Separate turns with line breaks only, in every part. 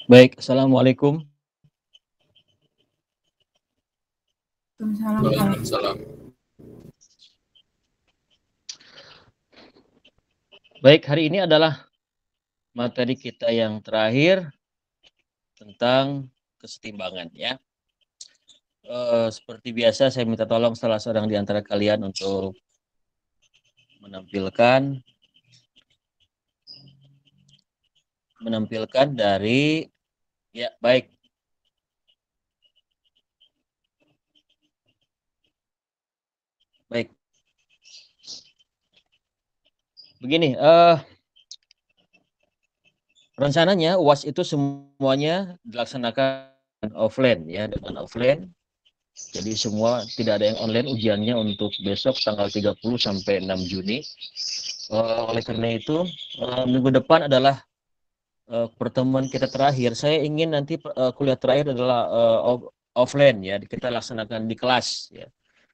Baik, Assalamualaikum.
Waalaikumsalam.
Baik, hari ini adalah materi kita yang terakhir tentang kesetimbangan ya. Seperti biasa saya minta tolong salah seorang di antara kalian untuk menampilkan dari ya baik. Baik. Begini, rencananya UAS itu semuanya dilaksanakan offline ya, dengan offline. Jadi semua tidak ada yang online ujiannya untuk besok tanggal 30 sampai 6 Juni. Oleh karena itu, minggu depan adalah pertemuan kita terakhir. Saya ingin nanti kuliah terakhir adalah offline ya, kita laksanakan di kelas ya.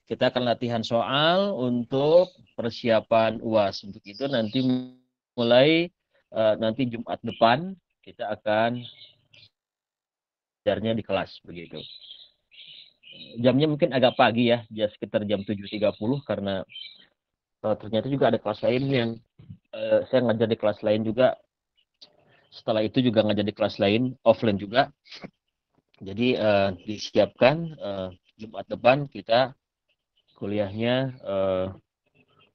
Kita akan latihan soal untuk persiapan UAS. Untuk itu nanti mulai nanti Jumat depan kita akan belajarnya di kelas begitu. Jamnya mungkin agak pagi ya, sekitar jam 7.30 karena ternyata juga ada kelas lain yang saya ngajar di kelas lain juga. Setelah itu juga ngajar di kelas lain offline juga. Jadi disiapkan Jumat depan kita kuliahnya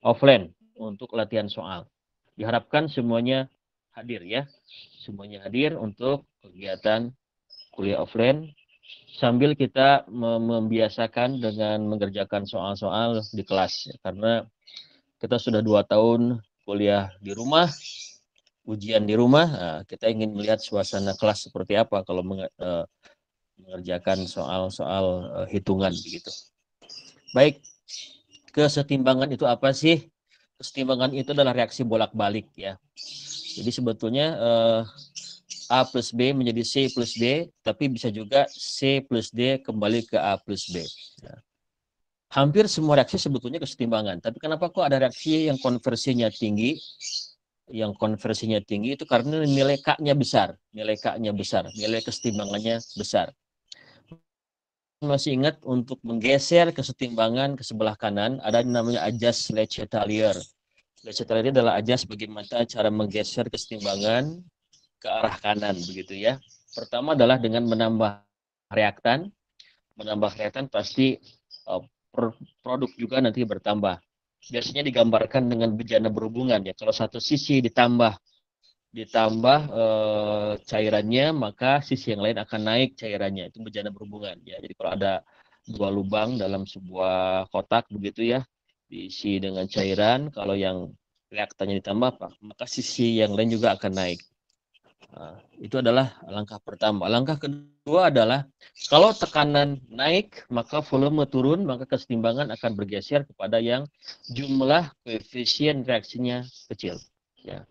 offline untuk latihan soal. Diharapkan semuanya hadir ya. Semuanya hadir untuk kegiatan kuliah offline sambil kita membiasakan dengan mengerjakan soal-soal di kelas. Karena kita sudah 2 tahun kuliah di rumah, ujian di rumah, kita ingin melihat suasana kelas seperti apa kalau mengerjakan soal-soal hitungan begitu. Baik, kesetimbangan itu apa sih? Kesetimbangan itu adalah reaksi bolak-balik ya. Jadi sebetulnya A plus B menjadi C plus D, tapi bisa juga C plus D kembali ke A plus B. Ya. Hampir semua reaksi sebetulnya kesetimbangan. Tapi kenapa kok ada reaksi yang konversinya tinggi? Yang konversinya tinggi itu karena nilai K-nya besar. Nilai K-nya besar. Nilai kesetimbangannya besar. Masih ingat untuk menggeser kesetimbangan ke sebelah kanan, ada yang namanya ajas Le Chatelier. Le Chatelier adalah ajas bagaimana cara menggeser kesetimbangan ke arah kanan begitu ya. Pertama adalah dengan menambah reaktan. Menambah reaktan pasti produk juga nanti bertambah. Biasanya digambarkan dengan bejana berhubungan ya. Kalau satu sisi ditambah cairannya, maka sisi yang lain akan naik cairannya. Itu bejana berhubungan ya. Jadi kalau ada 2 lubang dalam sebuah kotak begitu ya, diisi dengan cairan, kalau yang reaktannya ditambah, maka sisi yang lain juga akan naik. Nah, itu adalah langkah pertama. Langkah kedua adalah kalau tekanan naik, maka volume turun, maka kesetimbangan akan bergeser kepada yang jumlah koefisien reaksinya kecil. Ya,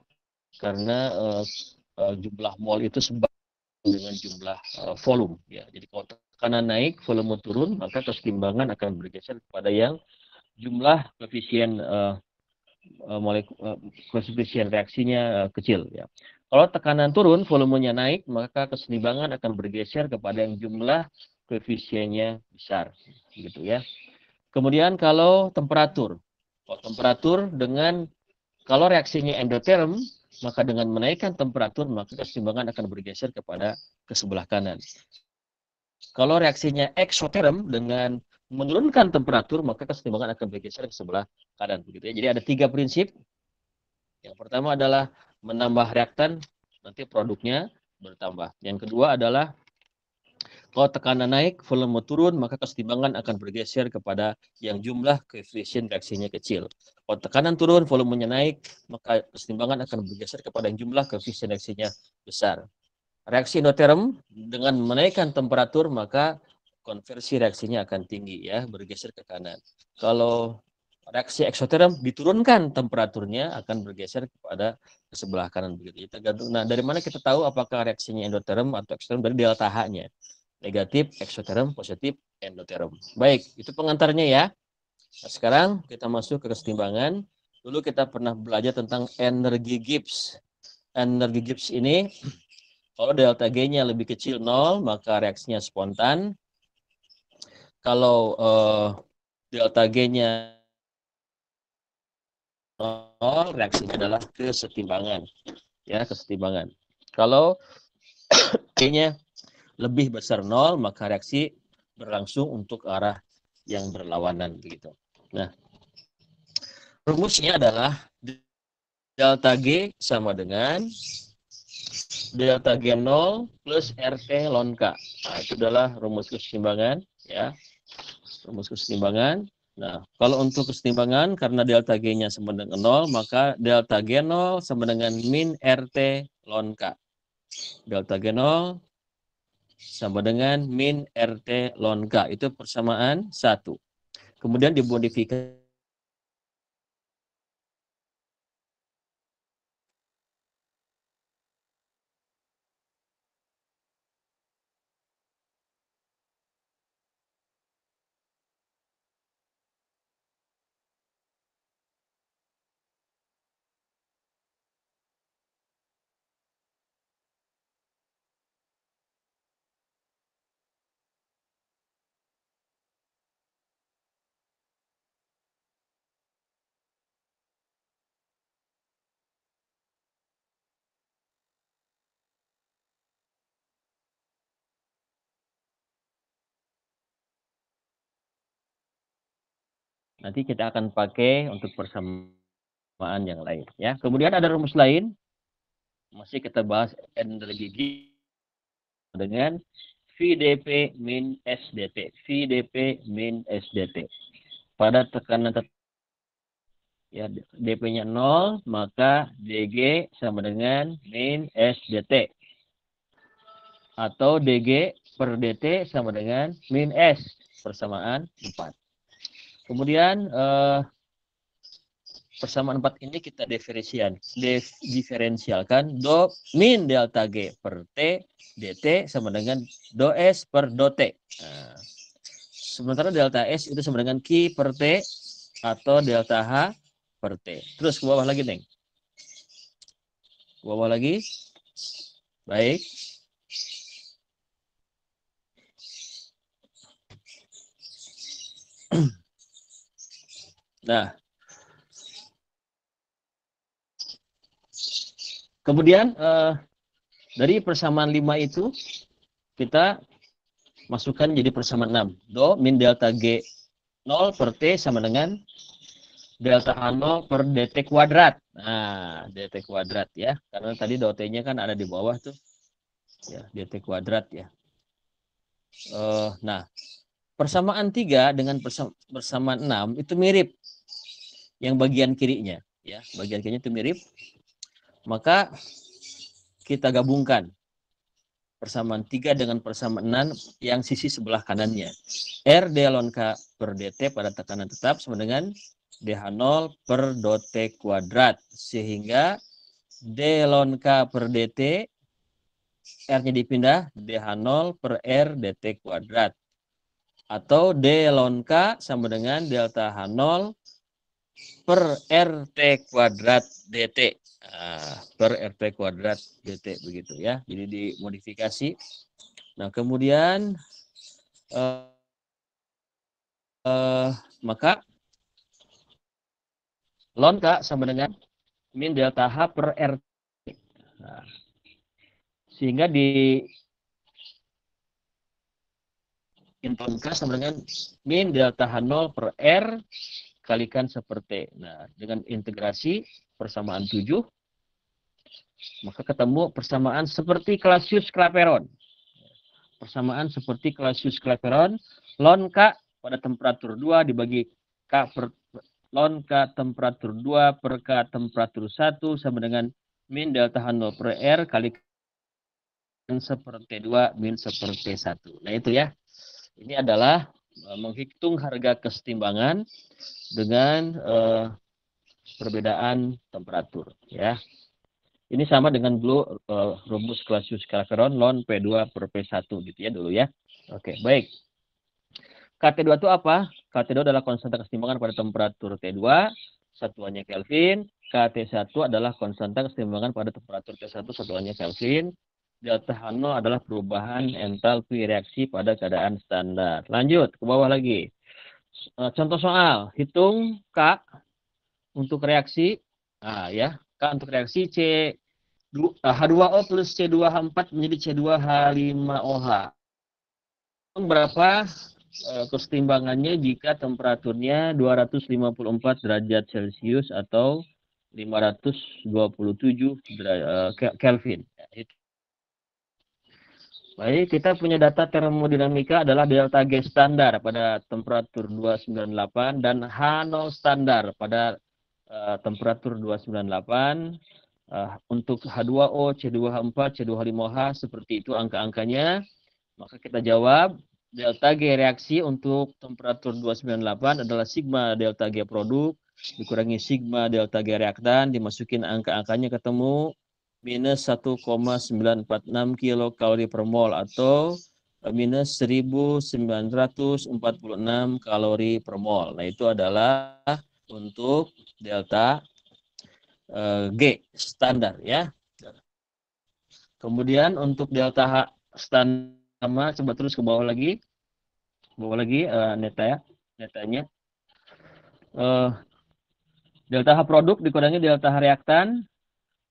karena jumlah mol itu sebab dengan jumlah volume. Ya, jadi kalau tekanan naik, volume turun, maka kesetimbangan akan bergeser kepada yang jumlah koefisien koefisien reaksinya kecil. Ya. Kalau tekanan turun, volumenya naik, maka kesetimbangan akan bergeser kepada yang jumlah koefisiennya besar, gitu ya. Kemudian kalau temperatur kalau reaksinya endoterm, maka dengan menaikkan temperatur, maka kesetimbangan akan bergeser kepada ke sebelah kanan. Kalau reaksinya eksoterm dengan menurunkan temperatur, maka kesetimbangan akan bergeser ke sebelah kanan. Begitu ya. Jadi ada 3 prinsip. Yang pertama adalah menambah reaktan, nanti produknya bertambah. Yang kedua adalah kalau tekanan naik, volume turun, maka kesetimbangan akan bergeser kepada yang jumlah koefisien reaksinya kecil. Kalau tekanan turun, volumenya naik, maka kesetimbangan akan bergeser kepada yang jumlah koefisien reaksinya besar. Reaksi endoterm dengan menaikkan temperatur, maka konversi reaksinya akan tinggi ya, bergeser ke kanan. Kalau reaksi eksoterm diturunkan temperaturnya akan bergeser kepada ke sebelah kanan begitu. Tergantung. Nah, dari mana kita tahu apakah reaksinya endoterm atau eksoterm? Dari delta H-nya. Negatif, eksoterm, positif, endoterm. Baik, itu pengantarnya ya. Nah, sekarang kita masuk ke kesetimbangan. Dulu kita pernah belajar tentang energi Gibbs. Energi Gibbs ini Kalau delta G-nya lebih kecil 0, maka reaksinya spontan. Kalau delta G-nya 0, reaksinya adalah kesetimbangan. Ya, kesetimbangan. Kalau G-nya lebih besar 0, maka reaksi berlangsung untuk arah yang berlawanan begitu. Nah, rumusnya adalah delta G sama dengan delta G0 plus RT ln K. Nah, itu adalah rumus kesetimbangan, ya. Rumus kesetimbangan. Nah, kalau untuk kesetimbangan, karena delta G-nya sama dengan 0, maka delta G0 sama dengan min RT ln K. Delta G0 sama dengan min RT ln K. Itu persamaan 1. Kemudian dimodifikasi. Nanti kita akan pakai untuk persamaan yang lain, ya. Kemudian ada rumus lain, masih kita bahas energi dengan VdP min SdT. VdP min SdT. Pada tekanan ya dP-nya 0, maka dG sama dengan min SdT. Atau dG per dt sama dengan min S, persamaan 4. Kemudian persamaan 4 ini kita diferensialkan do min delta G per T dt sama dengan do S per do T. Nah, sementara delta S itu sama dengan Q per T atau delta H per T. Terus ke bawah lagi, Neng. Ke bawah lagi. Baik. Nah, kemudian dari persamaan 5 itu kita masukkan jadi persamaan 6. Do min delta G 0 per T sama dengan delta H0 per dt kuadrat. Nah, dt kuadrat ya. Karena tadi do T-nya kan ada di bawah tuh. Ya, dt kuadrat ya. Nah, persamaan 3 dengan persamaan 6 itu mirip. Yang bagian kirinya. Ya, bagian kirinya itu mirip. Maka kita gabungkan persamaan 3 dengan persamaan 6 yang sisi sebelah kanannya. R d ln K per dt pada tekanan tetap sama dengan dH0 per dot kuadrat. Sehingga d ln K per dt, R-nya dipindah, dH0 per R dt kuadrat. Atau d ln K sama dengan delta H0 per RT kuadrat dt. Nah, per RT kuadrat dt begitu ya. Jadi dimodifikasi. Nah, kemudian maka ln K sama dengan min delta H per RT. Nah, sehingga di ln K sama dengan min delta H0 per R kalikan seperti. Nah, dengan integrasi persamaan 7, maka ketemu persamaan seperti Clausius-Clapeyron. Persamaan seperti Clausius-Clapeyron, ln K pada temperatur 2 dibagi K per ln K temperatur 2 per K temperatur 1 sama dengan min delta H0 per R kalikan seperti 2 min seperti 1. Nah, itu ya. Ini adalah menghitung harga kesetimbangan dengan perbedaan temperatur ya. Ini sama dengan dulu rumus Clausius-Clapeyron ln P2 per P1 gitu ya dulu ya. Oke, baik. KT2 itu apa? KT2 adalah konstanta kesetimbangan pada temperatur T2, satuannya Kelvin. KT1 adalah konstanta kesetimbangan pada temperatur T1, satuannya Kelvin. delta H0 adalah perubahan entalpi reaksi pada keadaan standar. Lanjut ke bawah lagi. Contoh soal, hitung K untuk reaksi. Nah, ya, K untuk reaksi H2O plus C2H4 menjadi C2H5OH. Berapa kesetimbangannya jika temperaturnya 254 derajat Celcius atau 527 Kelvin. Baik, kita punya data termodinamika adalah delta G standar pada temperatur 298 dan H0 standar pada temperatur 298. Untuk H2O, C2H4, C2H5OH seperti itu angka-angkanya. Maka kita jawab delta G reaksi untuk temperatur 298 adalah sigma delta G produk dikurangi sigma delta G reaktan, dimasukin angka-angkanya ketemu minus 1,946 kilokalori per mol atau minus 1946 kalori per mol. Nah, itu adalah untuk delta G standar ya. Kemudian untuk delta H standar sama, coba terus ke bawah lagi. Bawah lagi netanya. Delta H produk dikurangi delta H reaktan.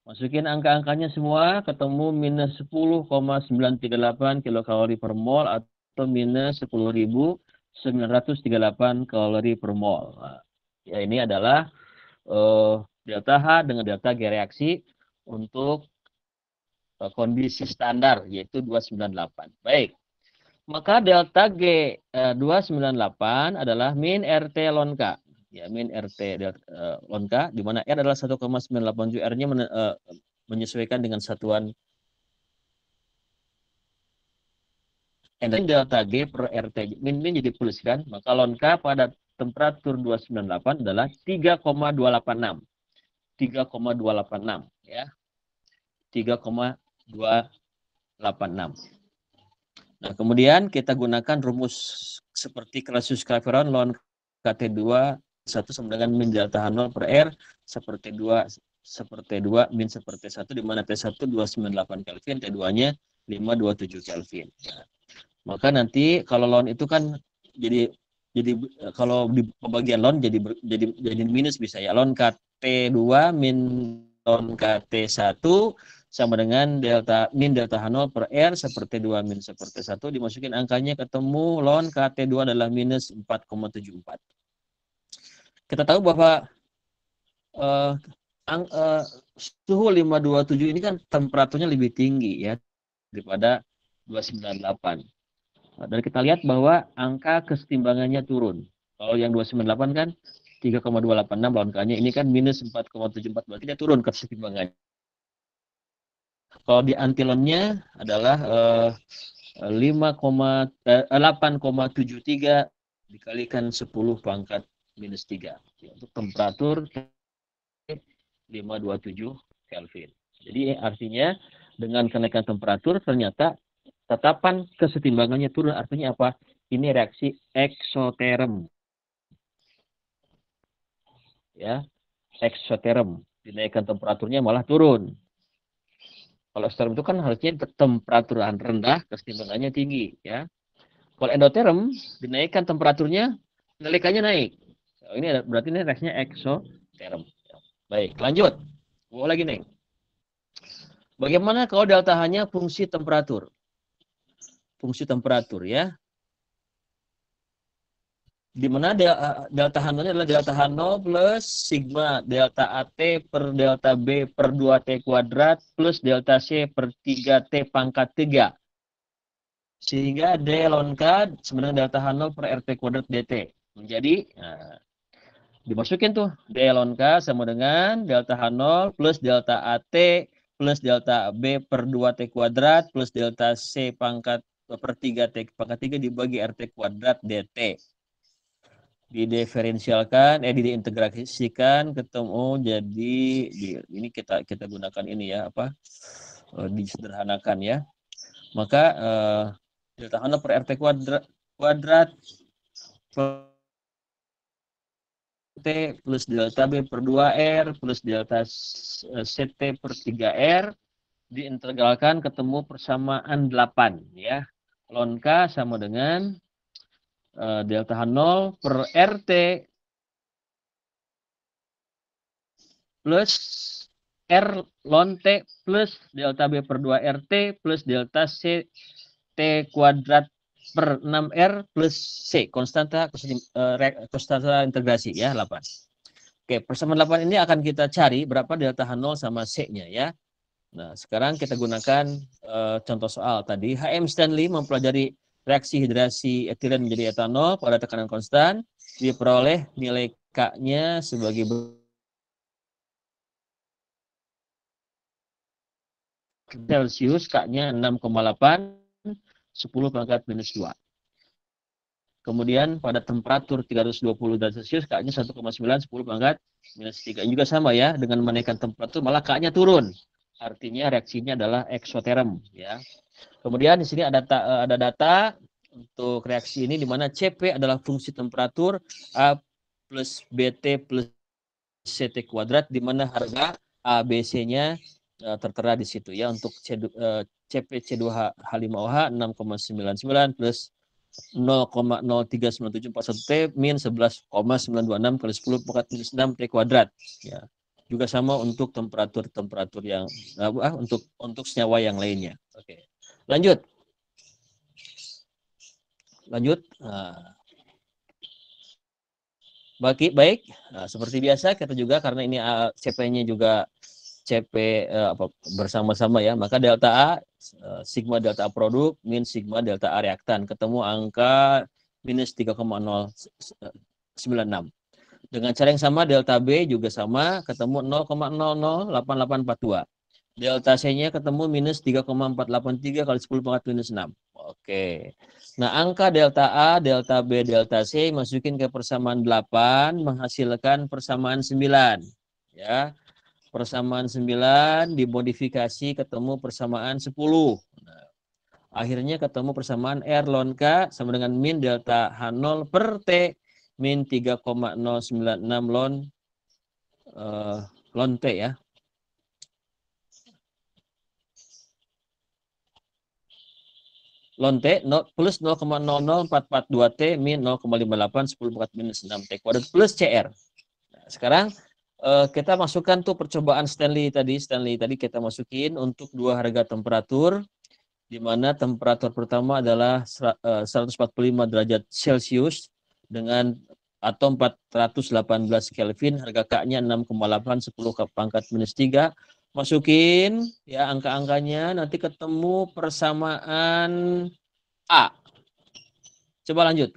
Masukin angka-angkanya semua, ketemu minus 10,938 kilokalori per mol atau minus 10.938 kalori per mol. Nah, ya ini adalah delta H dengan delta G reaksi untuk kondisi standar yaitu 298. Baik. Maka delta G 298 adalah min RT ln K. Ya, min RT ln K, di mana R adalah 1,987. R-nya menyesuaikan dengan satuan delta G per RT. Min jadi plus kan, maka ln K pada temperatur 298 adalah 3,286. 3,286 ya. 3,286. Nah, kemudian kita gunakan rumus seperti Clausius Clapeyron ln KT2 1 sama dengan min delta H0 per R seperti 2 min seperti 1 di mana T1 298 Kelvin, T2-nya 527 Kelvin. Nah, maka nanti kalau ln itu kan jadi kalau di pembagian ln jadi minus bisa ya. Ln KT2 min ln KT1 sama dengan min delta H0 per R seperti 2 min seperti 1 dimasukin angkanya ketemu ln KT2 adalah minus 4,74. Kita tahu bahwa suhu 527 ini kan temperaturnya lebih tinggi ya daripada 298. Dan kita lihat bahwa angka kesetimbangannya turun. Kalau yang 298 kan 3,286 ln K-nya, ini kan minus 4,74, berarti dia turun kesetimbangannya. Kalau di antilonnya adalah 8,73 dikalikan 10 pangkat minus 3. Untuk temperatur 527 Kelvin. Jadi artinya dengan kenaikan temperatur ternyata tetapan kesetimbangannya turun. Artinya apa? Ini reaksi eksoterm. Ya, eksoterm. Dinaikkan temperaturnya malah turun. Kalau eksoterm itu kan harusnya temperaturan rendah, kesetimbangannya tinggi, ya. Kalau endoterm, dinaikkan temperaturnya, nilainya naik. Ini berarti ini reaksinya eksoterm. Baik, lanjut. Mau lagi nih. Bagaimana kalau delta H-nya fungsi temperatur? Fungsi temperatur ya. Di mana delta H0-nya adalah delta H0 plus sigma delta AT per delta B per 2T kuadrat plus delta C per 3T pangkat 3. Sehingga D ln K sama dengan delta H0 per RT kuadrat DT. Menjadi, dimasukin tuh, D ln K sama dengan delta H0 plus delta AT plus delta B per 2T kuadrat plus delta C pangkat per 3T pangkat 3 dibagi RT kuadrat DT. Didiferensialkan, diintegrasikan, ketemu jadi ini kita gunakan ini ya, disederhanakan ya. Maka delta H0 per RT kuadrat T plus delta B per 2R plus delta CT per 3R diintegralkan ketemu persamaan 8 ya. Ln K sama dengan delta H0 per RT plus R ln T plus delta B per 2 RT plus delta C T kuadrat per 6R plus C. Konstanta integrasi ya 8. Oke, persamaan 8 ini akan kita cari berapa delta H0 sama C-nya ya. Nah, sekarang kita gunakan contoh soal tadi. HM Stanley mempelajari reaksi hidrasi etilen menjadi etanol pada tekanan konstan. Diperoleh nilai K-nya sebagai Celsius, K-nya 6,8, 10 pangkat minus 2. Kemudian pada temperatur 320 derajat Celcius, K-nya 1,9, 10 pangkat minus 3. Juga sama ya, dengan menaikkan temperatur malah K-nya turun. Artinya reaksinya adalah eksoterm ya. Kemudian di sini ada data untuk reaksi ini di mana Cp adalah fungsi temperatur A plus Bt plus Ct kuadrat di mana harga A, B, C-nya tertera di situ ya. Untuk Cp C2H5OH 6,99 plus 0,03971 T min 11,926 kali 10 pangkat minus 6 T kuadrat ya. Juga sama untuk temperatur yang untuk senyawa yang lainnya. Oke. Lanjut. Nah, baik. Nah, seperti biasa kita juga karena ini CP-nya juga CP bersama-sama ya, maka delta A sigma delta A produk min sigma delta A reaktan ketemu angka minus 3,096. Dengan cara yang sama delta B juga sama ketemu 0,008842. Delta C-nya ketemu minus 3,483 kali 10 pangkat minus 6. Oke. Nah, angka delta A, delta B, delta C masukin ke persamaan 8 menghasilkan persamaan 9. Ya. Persamaan 9 dimodifikasi ketemu persamaan 10. Nah, akhirnya ketemu persamaan R ln K sama dengan min delta H0 per T min 3,096 ln T ya. Ln T plus 0,00442 T min 0,58 10 pangkat minus 6 T kuadrat plus CR. Nah, sekarang kita masukkan tuh percobaan Stanley tadi kita masukin untuk dua harga temperatur di mana temperatur pertama adalah 145 derajat Celcius dengan atau 418 Kelvin, harga K-nya 6,8 10 ke pangkat minus 3. Masukin ya angka-angkanya, nanti ketemu persamaan A. Coba lanjut.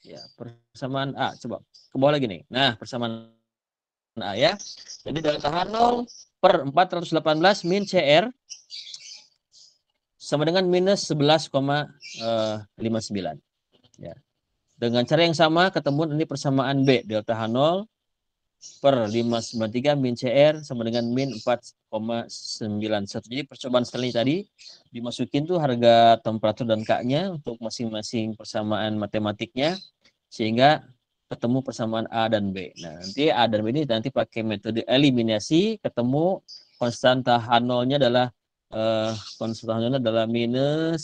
Ya, persamaan A. Coba ke bawah lagi nih. Nah, persamaan A ya. Jadi delta H0 per 418 min CR sama dengan minus 11,59. Ya. Dengan cara yang sama ketemu ini persamaan B, delta H0 per 593 min CR sama dengan min 4,91. Jadi percobaan Stanley tadi dimasukin tuh harga temperatur dan K-nya untuk masing-masing persamaan matematiknya sehingga ketemu persamaan A dan B. Nah, nanti A dan B ini nanti pakai metode eliminasi, ketemu konstanta H0-nya adalah konstanta H0-nya adalah minus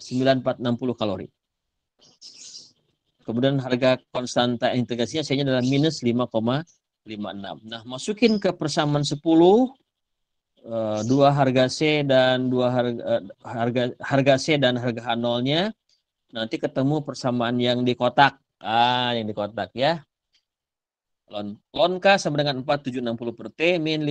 9460 kalori. Kemudian harga konstanta integrasinya C-nya adalah minus 5,56. Nah, masukin ke persamaan 10 dua harga C dan harga C dan harga H0-nya nanti ketemu persamaan yang di kotak. Yang di kotak ya. Ln K sama dengan 4760 per T min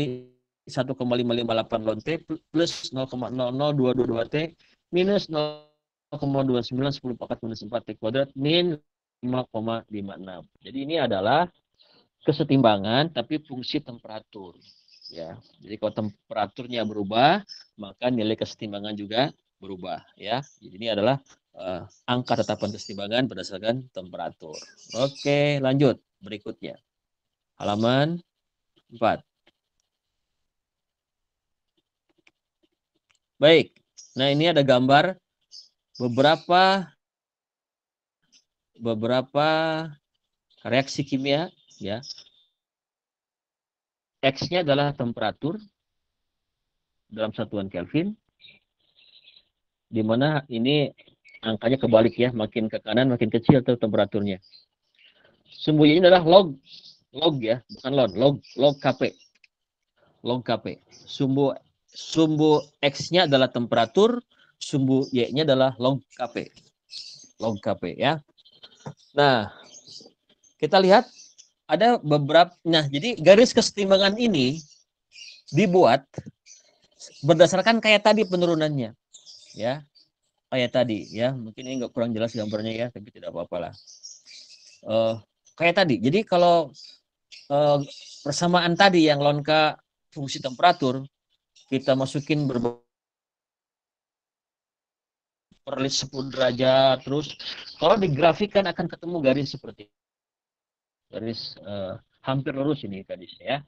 1,558 ln T plus 0,00222 T minus 0,29 10 pangkat minus 4 T kuadrat min 5,56. Jadi ini adalah kesetimbangan tapi fungsi temperatur. Ya, jadi kalau temperaturnya berubah, maka nilai kesetimbangan juga berubah. Ya, jadi ini adalah angka tetapan kesetimbangan berdasarkan temperatur. Oke, lanjut berikutnya. Halaman 4. Baik. Nah, ini ada gambar beberapa reaksi kimia ya. X-nya adalah temperatur, dalam satuan Kelvin, di mana ini angkanya kebalik ya, makin ke kanan makin kecil tuh temperaturnya. Sumbu Y ini adalah log ya, bukan log Kp. Log Kp. Sumbu X-nya adalah temperatur, sumbu Y-nya adalah log Kp. Log Kp ya. Nah, kita lihat ada beberapa, nah jadi garis kesetimbangan ini dibuat berdasarkan kayak tadi penurunannya ya, kayak tadi ya, mungkin ini nggak kurang jelas gambarnya ya, tapi tidak apa-apa lah. Kayak tadi, jadi kalau persamaan tadi yang ln K fungsi temperatur kita masukin per 10 derajat, terus kalau digrafikkan akan ketemu garis seperti garis hampir lurus ini garisnya ya.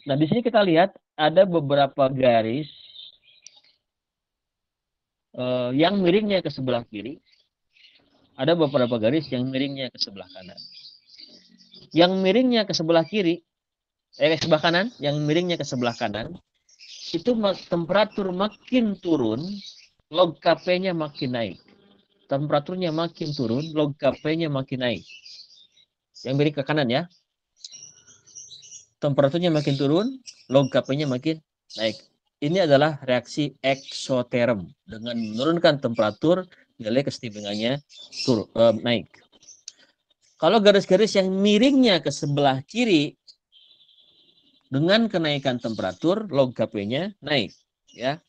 Nah, di sini kita lihat ada beberapa garis yang miringnya ke sebelah kiri, ada beberapa garis yang miringnya ke sebelah kanan. Yang miringnya ke sebelah kiri, ke sebelah kanan, yang miringnya ke sebelah kanan, itu temperatur makin turun, log Kp-nya makin naik. Temperaturnya makin turun, log Kp-nya makin naik. Yang miring ke kanan ya. Temperaturnya makin turun, log Kp-nya makin naik. Ini adalah reaksi eksoterm. Dengan menurunkan temperatur, nilai kesetimbangannya naik. Kalau garis-garis yang miringnya ke sebelah kiri, dengan kenaikan temperatur, log Kp-nya naik. Ya.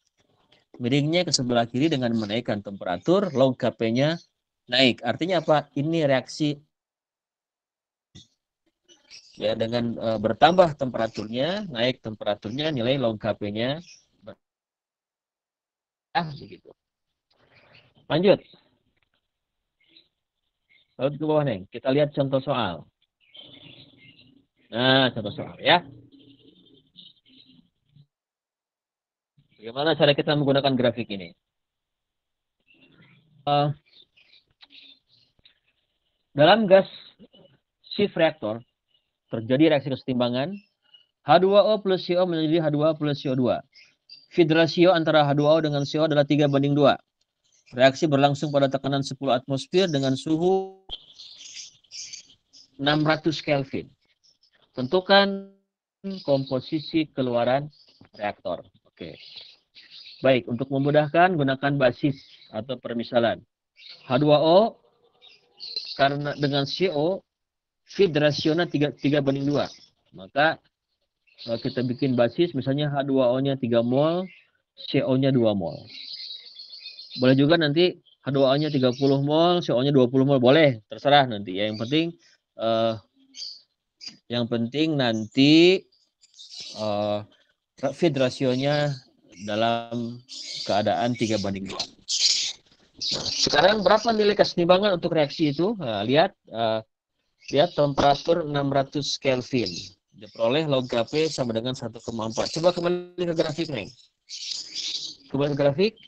Miringnya ke sebelah kiri dengan menaikkan temperatur, log Kp-nya naik. Artinya apa? Ini reaksi ya, dengan bertambah temperaturnya, naik temperaturnya, nilai log Kp-nya begitu. Lanjut. Lalu ke bawah nih, kita lihat contoh soal. Nah, contoh soal ya. Bagaimana cara kita menggunakan grafik ini? Dalam gas shift reaktor terjadi reaksi kesetimbangan H2O plus CO menjadi H2O plus CO2. Feed ratio antara H2O dengan CO adalah 3:2. Reaksi berlangsung pada tekanan 10 atmosfer dengan suhu 600 Kelvin. Tentukan komposisi keluaran reaktor. Oke. Baik, untuk memudahkan gunakan basis atau permisalan. H2O karena dengan CO feed rasionya 3:2. Maka kita bikin basis misalnya H2O-nya 3 mol, CO-nya 2 mol. Boleh juga nanti H2O-nya 30 mol, CO-nya 20 mol, boleh, terserah nanti ya. Yang penting nanti feed rasionya dalam keadaan 3:2. Sekarang berapa nilai kesetimbangan untuk reaksi itu? Nah, lihat temperatur 600 Kelvin. Diperoleh log Kp sama dengan 1,4. Coba kembali ke grafik nih. Kembali ke grafik.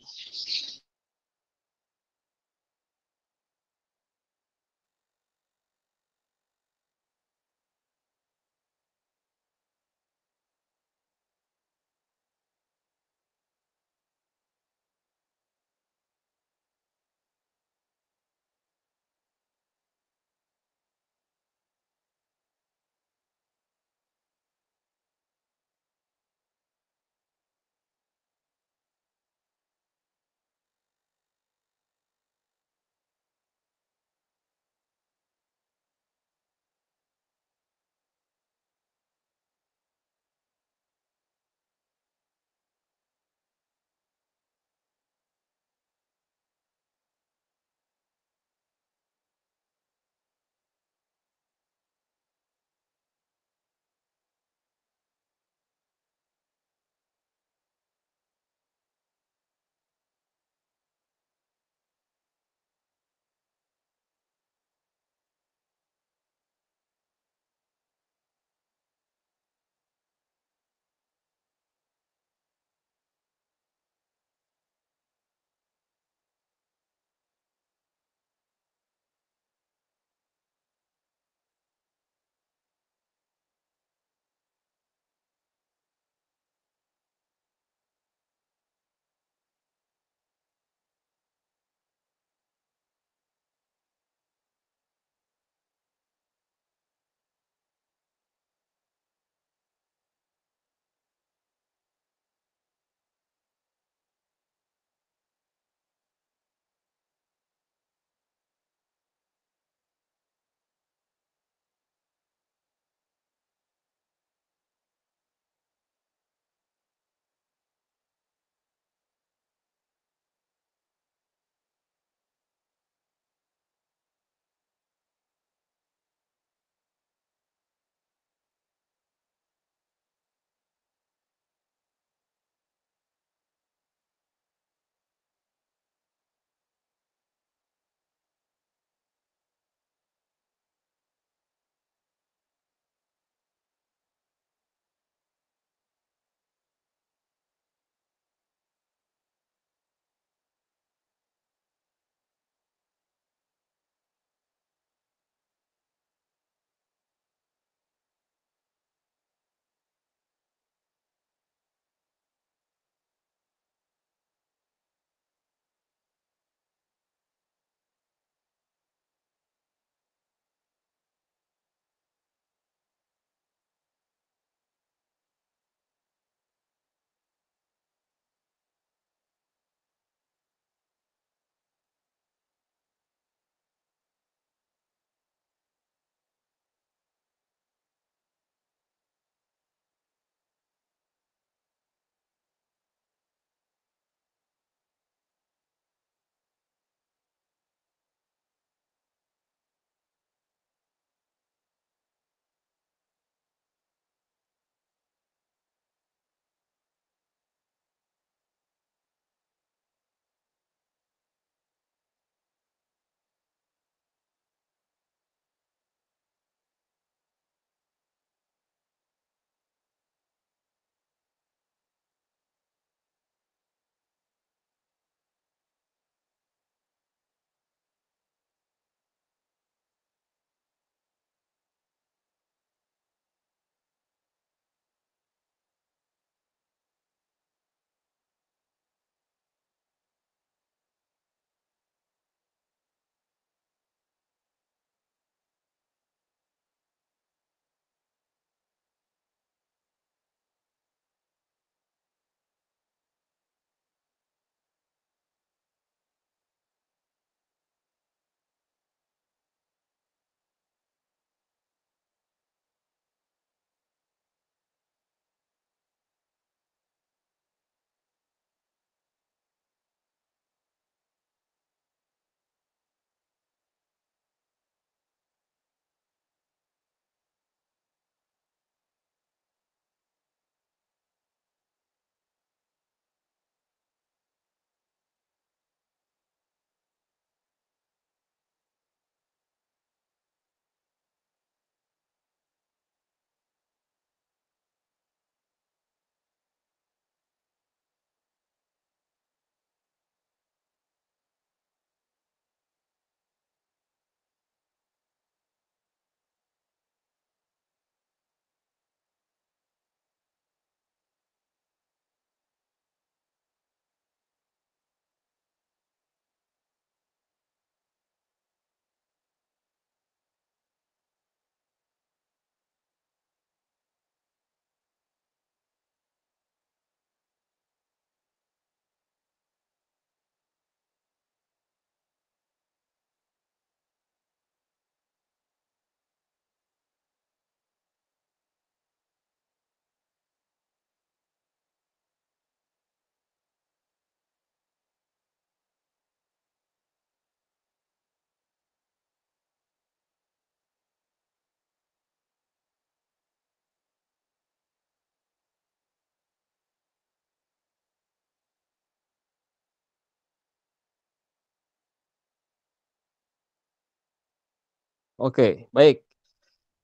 Oke, baik.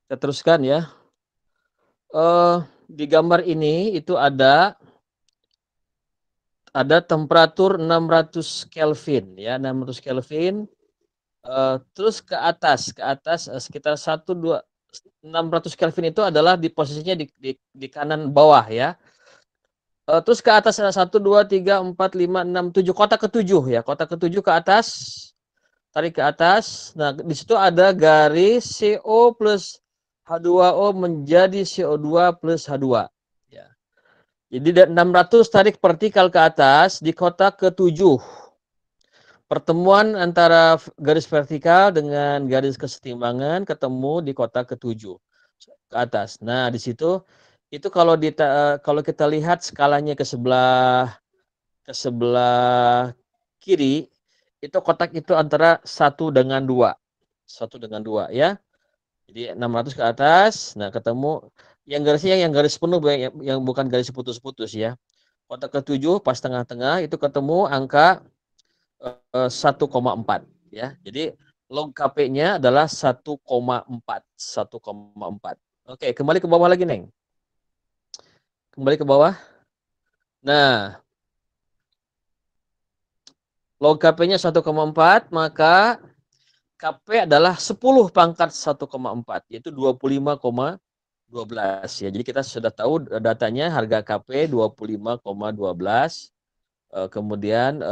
Kita teruskan ya. Di gambar ini itu ada temperatur 600 Kelvin ya, 600 Kelvin. Terus ke atas sekitar 600 Kelvin itu adalah di posisinya di kanan bawah ya. Terus ke atas ada 1, 2, 3, 4, 5, 6, 7, kotak ketujuh ya, kotak ketujuh ke atas, tarik ke atas. Nah, di situ ada garis CO plus H2O menjadi CO2 plus H2 ya. Jadi 600 tarik vertikal ke atas di kotak ketujuh. Pertemuan antara garis vertikal dengan garis kesetimbangan ketemu di kotak ketujuh ke atas. Nah, di situ itu kalau kita lihat skalanya ke sebelah kiri, itu kotak itu antara 1 dengan 2. 1 dengan 2 ya. Jadi 600 ke atas, nah ketemu yang garisnya yang garis penuh yang bukan garis putus-putus ya. Kotak ketujuh pas tengah-tengah itu ketemu angka 1,4 ya. Jadi log KP-nya adalah 1,4. 1,4. Oke, kembali ke bawah lagi, Neng. Kembali ke bawah. Nah, log KP-nya 1,4, maka KP adalah 10 pangkat 1,4, yaitu 25,12 ya. Jadi kita sudah tahu datanya harga KP 25,12. Kemudian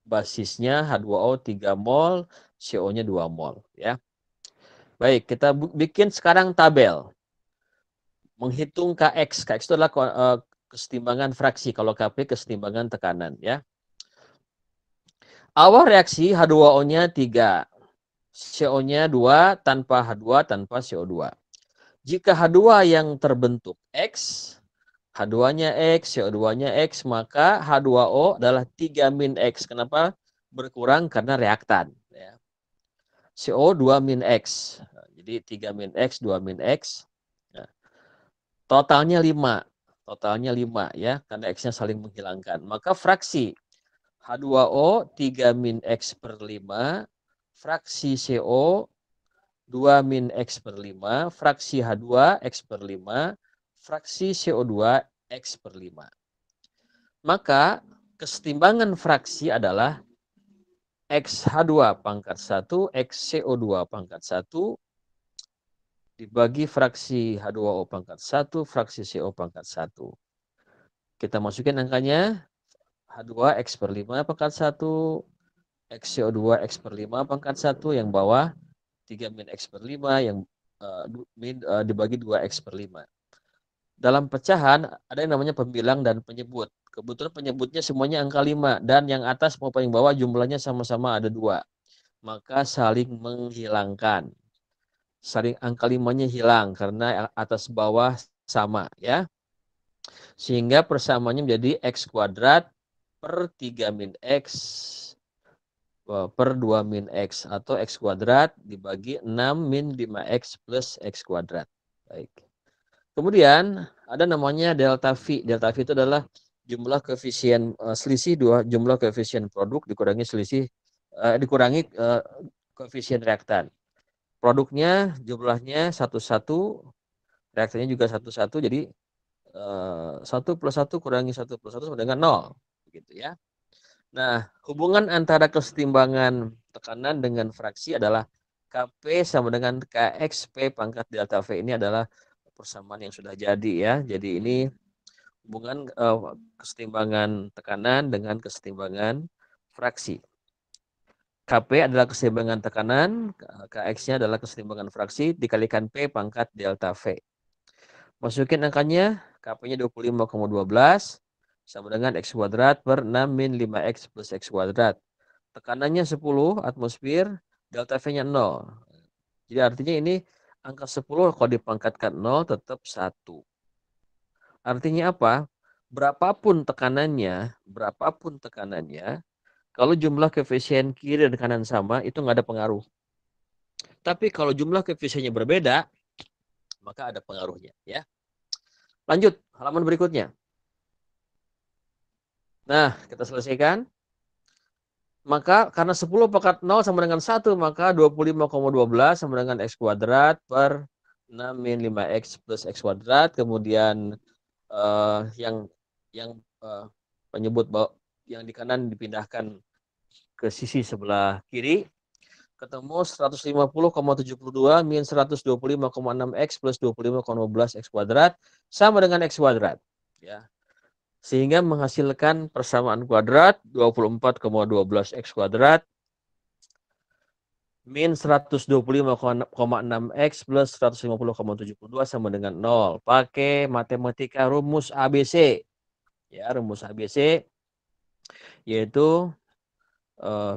basisnya H2O 3 mol, CO-nya 2 mol ya. Baik, kita bikin sekarang tabel. Menghitung KX. KX itu adalah kesetimbangan fraksi. Kalau KP kesetimbangan tekanan ya. Awal reaksi H2O-nya 3. CO-nya 2 tanpa H2 tanpa CO2. Jika H2 yang terbentuk X, H2-nya X, CO2-nya X, maka H2O adalah 3 min X. Kenapa? Berkurang karena reaktan. Ya. CO 2 min X. Jadi 3 min X, 2 min X. Nah, totalnya 5. Totalnya 5 ya, karena X-nya saling menghilangkan. Maka fraksi H2O 3 min X per 5, fraksi CO 2 min X per 5, fraksi H2 X per 5, fraksi CO2 X per 5. Maka kesetimbangan fraksi adalah XH2 pangkat 1, XCO2 pangkat 1, dibagi fraksi H2O pangkat 1, fraksi CO pangkat 1. Kita masukin angkanya, H2 X per 5 pangkat 1, XCO2 X per 5 pangkat 1, yang bawah 3 min X per 5, yang dibagi 2 X per 5. Dalam pecahan ada yang namanya pembilang dan penyebut. Kebetulan penyebutnya semuanya angka 5, dan yang atas maupun yang bawah jumlahnya sama-sama ada 2. Maka saling menghilangkan. Angka 5-nya hilang karena atas bawah sama ya. Sehingga persamaannya menjadi X kuadrat per 3 min X per 2 min X, atau X kuadrat dibagi 6 min 5X plus X kuadrat. Baik. Kemudian ada namanya delta V. Delta V itu adalah jumlah koefisien selisih dua jumlah koefisien produk dikurangi koefisien reaktan. Produknya jumlahnya 1,1, reaktannya juga 1,1, jadi 1 plus 1 kurangi 1 plus 1 sama dengan 0. Begitu ya. Nah, hubungan antara kesetimbangan tekanan dengan fraksi adalah Kp sama dengan Kx P pangkat delta V. Ini adalah persamaan yang sudah jadi ya. Jadi ini hubungan kesetimbangan tekanan dengan kesetimbangan fraksi. Kp adalah kesetimbangan tekanan, Kx-nya adalah kesetimbangan fraksi, dikalikan P pangkat delta V. Masukin angkanya, Kp-nya 25,12, sama dengan X kuadrat per 6 min 5X plus X kuadrat. Tekanannya 10 atmosfer, delta V-nya 0. Jadi artinya ini angka 10 kalau dipangkatkan 0 tetap 1. Artinya apa? Berapapun tekanannya, kalau jumlah koefisien kiri dan kanan sama, itu nggak ada pengaruh. Tapi kalau jumlah koefisiennya berbeda, maka ada pengaruhnya. Ya. Lanjut, halaman berikutnya. Nah, kita selesaikan.
Maka karena 10 pangkat 0 sama dengan 1, maka 25,12 sama dengan X kuadrat per 6 min 5X plus X kuadrat. Kemudian yang penyebut bahwa yang di kanan dipindahkan ke sisi sebelah kiri. Ketemu 150,72 min 125,6X plus 25,12 X kuadrat sama dengan X kuadrat. Ya. Sehingga menghasilkan persamaan kuadrat 24,12 X kuadrat min 125,6X plus 150,72 sama dengan 0. Pakai matematika rumus ABC. Ya, rumus ABC yaitu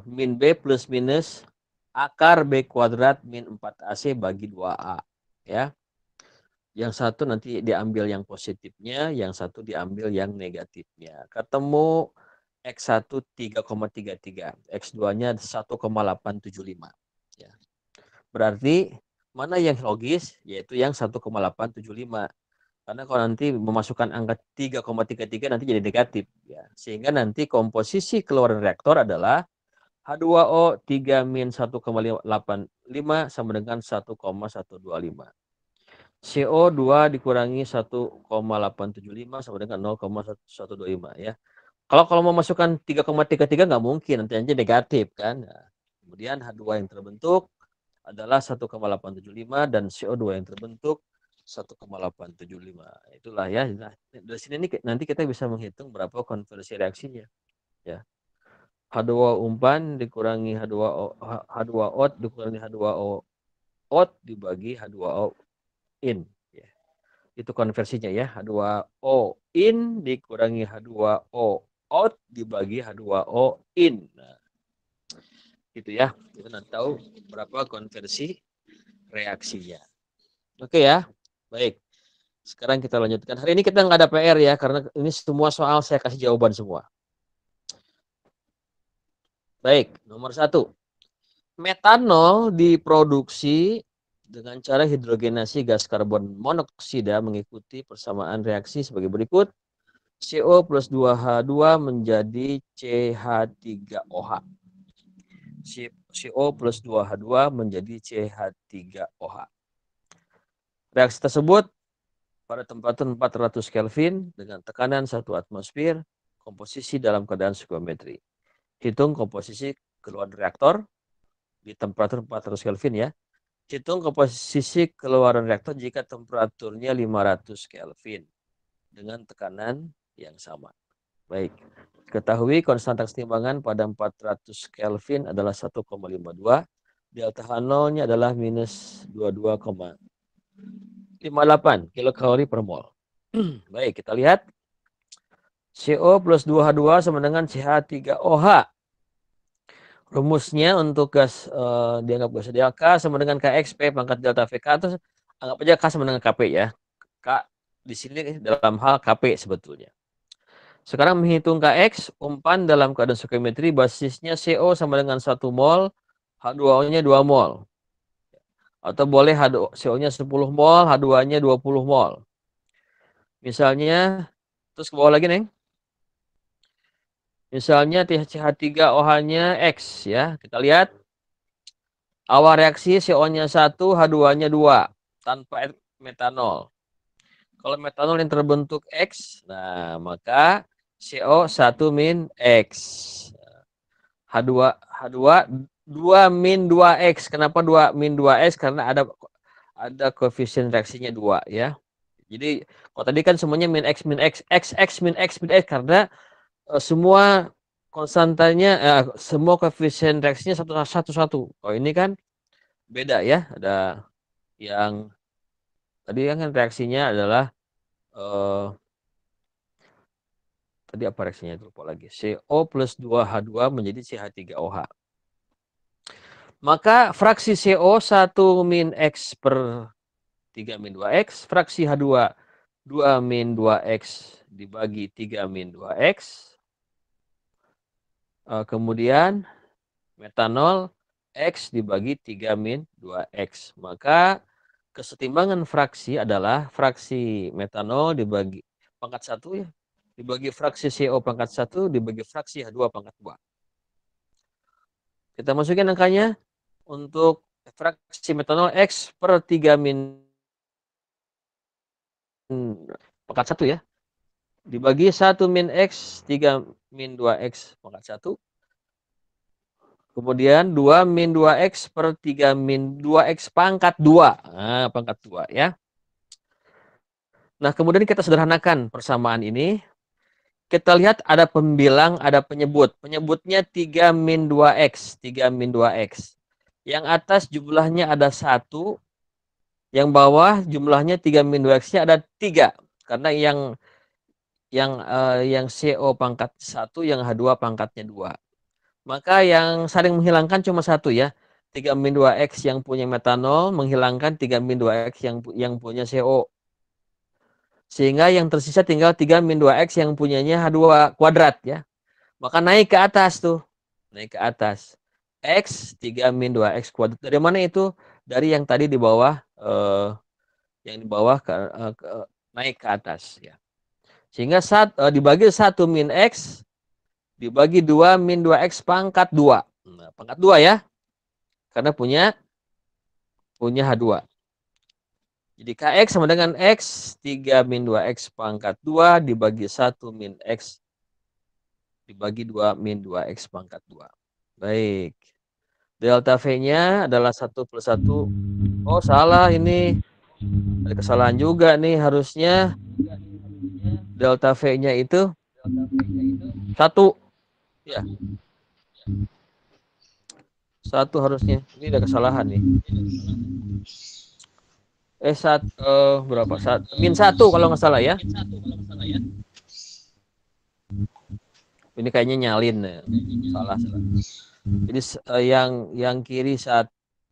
min B plus minus akar B kuadrat min 4AC bagi 2A. Ya. Yang satu nanti diambil yang positifnya, yang satu diambil yang negatifnya. Ketemu X1 3,33, X2-nya 1,875. Ya. Berarti mana yang logis? Yaitu yang 1,875. Karena kalau nanti memasukkan angka 3,33 nanti jadi negatif. Ya. Sehingga nanti komposisi keluaran reaktor adalah H2O 3 min 1,85 sama dengan 1,125. CO2 dikurangi 1,875 sama dengan 0,125 ya. Kalau memasukkan 3,33 nggak mungkin, nanti aja negatif kan. Nah, kemudian H2 yang terbentuk adalah 1,875 dan CO2 yang terbentuk 1,875. Itulah ya. Nah, dari sini nanti kita bisa menghitung berapa konversi reaksinya ya. H2O umpan dikurangi H2O out dikurangi H2O out dibagi H2O in ya. Itu konversinya ya, H2O in dikurangi H2O out dibagi H2O in. Nah, gitu ya. Kita nanti tahu berapa konversi reaksinya. Oke ya. Baik. Sekarang kita lanjutkan. Hari ini kita nggak ada PR ya, karena ini semua soal saya kasih jawaban semua. Baik, nomor 1. Metanol diproduksi dengan cara hidrogenasi gas karbon monoksida mengikuti persamaan reaksi sebagai berikut. CO plus 2H2 menjadi CH3OH. CO plus 2H2 menjadi CH3OH. Reaksi tersebut pada temperatur 400 Kelvin dengan tekanan 1 atmosfer, komposisi dalam keadaan stoichiometri. Hitung komposisi keluar reaktor di temperatur 400 Kelvin ya. Hitung komposisi keluaran reaktor jika temperaturnya 500 Kelvin dengan tekanan yang sama. Baik. Ketahui konstanta keseimbangan pada 400 Kelvin adalah 1,52. Delta H0-nya adalah minus 22,58 kilokalori per mol. Baik, kita lihat. CO plus 2H2 sama dengan CH3OH. Rumusnya untuk gas dianggap gas ideal K sama dengan KXP pangkat delta VK, atau anggap aja K sama dengan KP ya. K di sini dalam hal KP sebetulnya. Sekarang menghitung KX, umpan dalam keadaan stoichiometri basisnya CO sama dengan 1 mol, H2O-nya 2 mol. Atau boleh CO-nya 10 mol, H2-nya 20 mol. Misalnya, terus ke bawah lagi, Neng. Misalnya CH3OH-nya X ya. Kita lihat. Awal reaksi CO-nya 1, H2-nya 2 tanpa metanol. Kalau metanol yang terbentuk X, nah maka CO 1 min X. H2 2 min 2X. Kenapa 2 min 2X? Karena ada koefisien reaksinya 2 ya. Jadi kalau tadi kan semuanya min X min X, X min X min X karena semua konstantanya semua koefisien reaksinya satu. Oh ini kan beda ya, ada yang tadi kan reaksinya adalah tadi apa reaksinya itu lupa lagi. CO plus 2H2 menjadi CH3OH. Maka fraksi CO 1 min X per 3 min 2X, fraksi H2 2 min 2X dibagi 3 min 2X. Kemudian metanol X dibagi 3 min 2X. Maka kesetimbangan fraksi adalah fraksi metanol dibagi pangkat 1 ya, dibagi fraksi CO pangkat 1 dibagi fraksi H2 pangkat 2. Kita masukin angkanya untuk fraksi metanol X per 3 min pangkat 1 ya. Dibagi 1 min X, 3 min 2X pangkat 1. Kemudian 2 min 2X per 3 min 2X pangkat 2. Nah, pangkat 2 ya. Nah, kemudian kita sederhanakan persamaan ini. Kita lihat ada pembilang, ada penyebut. Penyebutnya 3 min 2X. 3 min 2X. Yang atas jumlahnya ada 1. Yang bawah jumlahnya 3 min 2X-nya ada 3. Karena yang CO pangkat 1, yang H2 pangkatnya 2. Maka yang saling menghilangkan cuma 1 ya. 3 min 2X yang punya metanol menghilangkan 3 min 2X yang punya CO. Sehingga yang tersisa tinggal 3 min 2X yang punyanya H2 kuadrat ya. Maka naik ke atas tuh. Naik ke atas. X 3 min 2X kuadrat. Dari mana itu? Dari yang tadi di bawah. Yang di bawah naik ke atas ya. Sehingga dibagi 1 min X dibagi 2 min 2X pangkat 2. Nah, pangkat 2 ya. Karena punya H2. Jadi KX sama dengan X 3 min 2X pangkat 2 dibagi 1 min X dibagi 2 min 2X pangkat 2. Baik. Delta V-nya adalah 1 plus 1. Oh, salah ini. Ada kesalahan juga nih. Harusnya delta V-nya itu 1. Ya. 1 harusnya. Ini ada kesalahan nih. Berapa? Min 1 kalau nggak salah ya. Ini kayaknya nyalin ya. Salah. Jadi yang kiri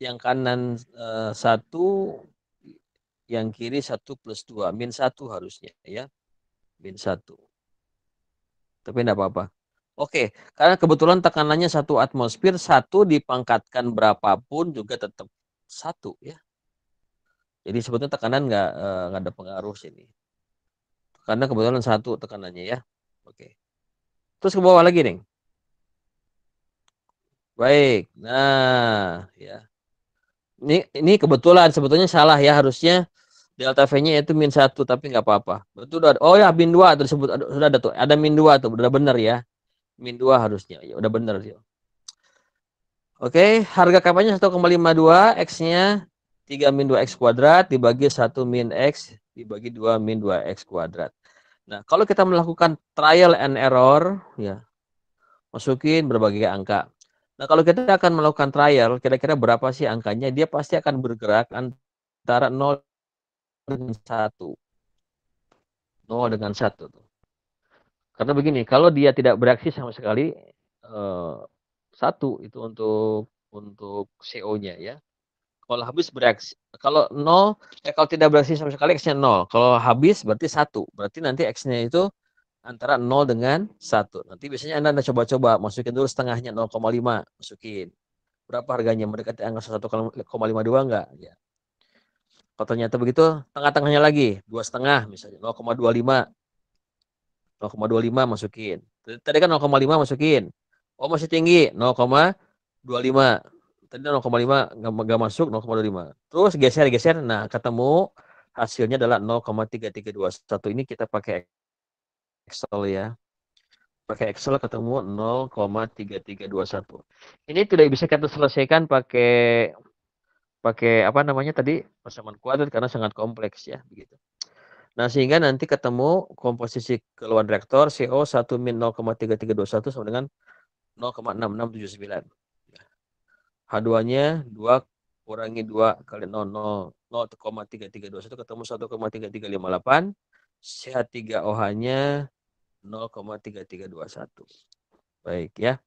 yang kanan 1, yang kiri 1 plus 2. Min 1 harusnya ya. Min 1. Tapi enggak apa-apa. Oke, karena kebetulan tekanannya 1 atmosfer, 1 dipangkatkan berapapun juga tetap 1 ya. Jadi sebetulnya tekanan nggak ada pengaruh sini. Karena kebetulan 1 tekanannya ya. Oke. Terus ke bawah lagi nih. Baik. Nah, ya. Ini kebetulan sebetulnya salah ya, harusnya delta V-nya itu min 1 tapi nggak apa-apa. Betul. Oh ya, min 2 tersebut sudah ada tuh. Ada min 2 tuh, udah benar ya. Min 2 harusnya. Ya udah benar sih. Oke, harga kapanya 1,52, X-nya 3 min 2X kuadrat dibagi 1 min X dibagi 2 min 2X kuadrat. Nah, kalau kita melakukan trial and error, ya, masukin berbagai angka. Nah, kalau kita akan melakukan trial, kira-kira berapa sih angkanya? Dia pasti akan bergerak antara 0 dengan 1. 0 dengan 1. Karena begini, kalau dia tidak bereaksi sama sekali, 1 itu untuk CO-nya ya. Kalau habis bereaksi, kalau 0, kalau tidak bereaksi sama sekali X-nya 0. Kalau habis berarti 1. Berarti nanti X-nya itu antara 0 dengan 1. Nanti biasanya Anda coba-coba masukin dulu setengahnya 0,5, masukin. Berapa harganya? Mendekati angka 1,52 enggak? Ya. Kalau ternyata begitu, tengah-tengahnya lagi, 2,5 misalnya, 0,25. 0,25 masukin. Tadi kan 0,5 masukin. Oh, masih tinggi, 0,25. Tadi 0,5 nggak masuk, 0,25. Terus geser-geser, nah ketemu hasilnya adalah 0,3321. Ini kita pakai Excel ya. Pakai Excel ketemu 0,3321. Ini tidak bisa kita selesaikan pakai apa namanya tadi, persamaan kuadrat karena sangat kompleks ya, begitu. Nah, sehingga nanti ketemu komposisi keluar reaktor CO 1 min 0,3321 sama dengan 0,6679. H2-nya 2 kurangi 2 kali 0,3321 ketemu 1,3358. CH3OH-nya 0,3321. Baik ya.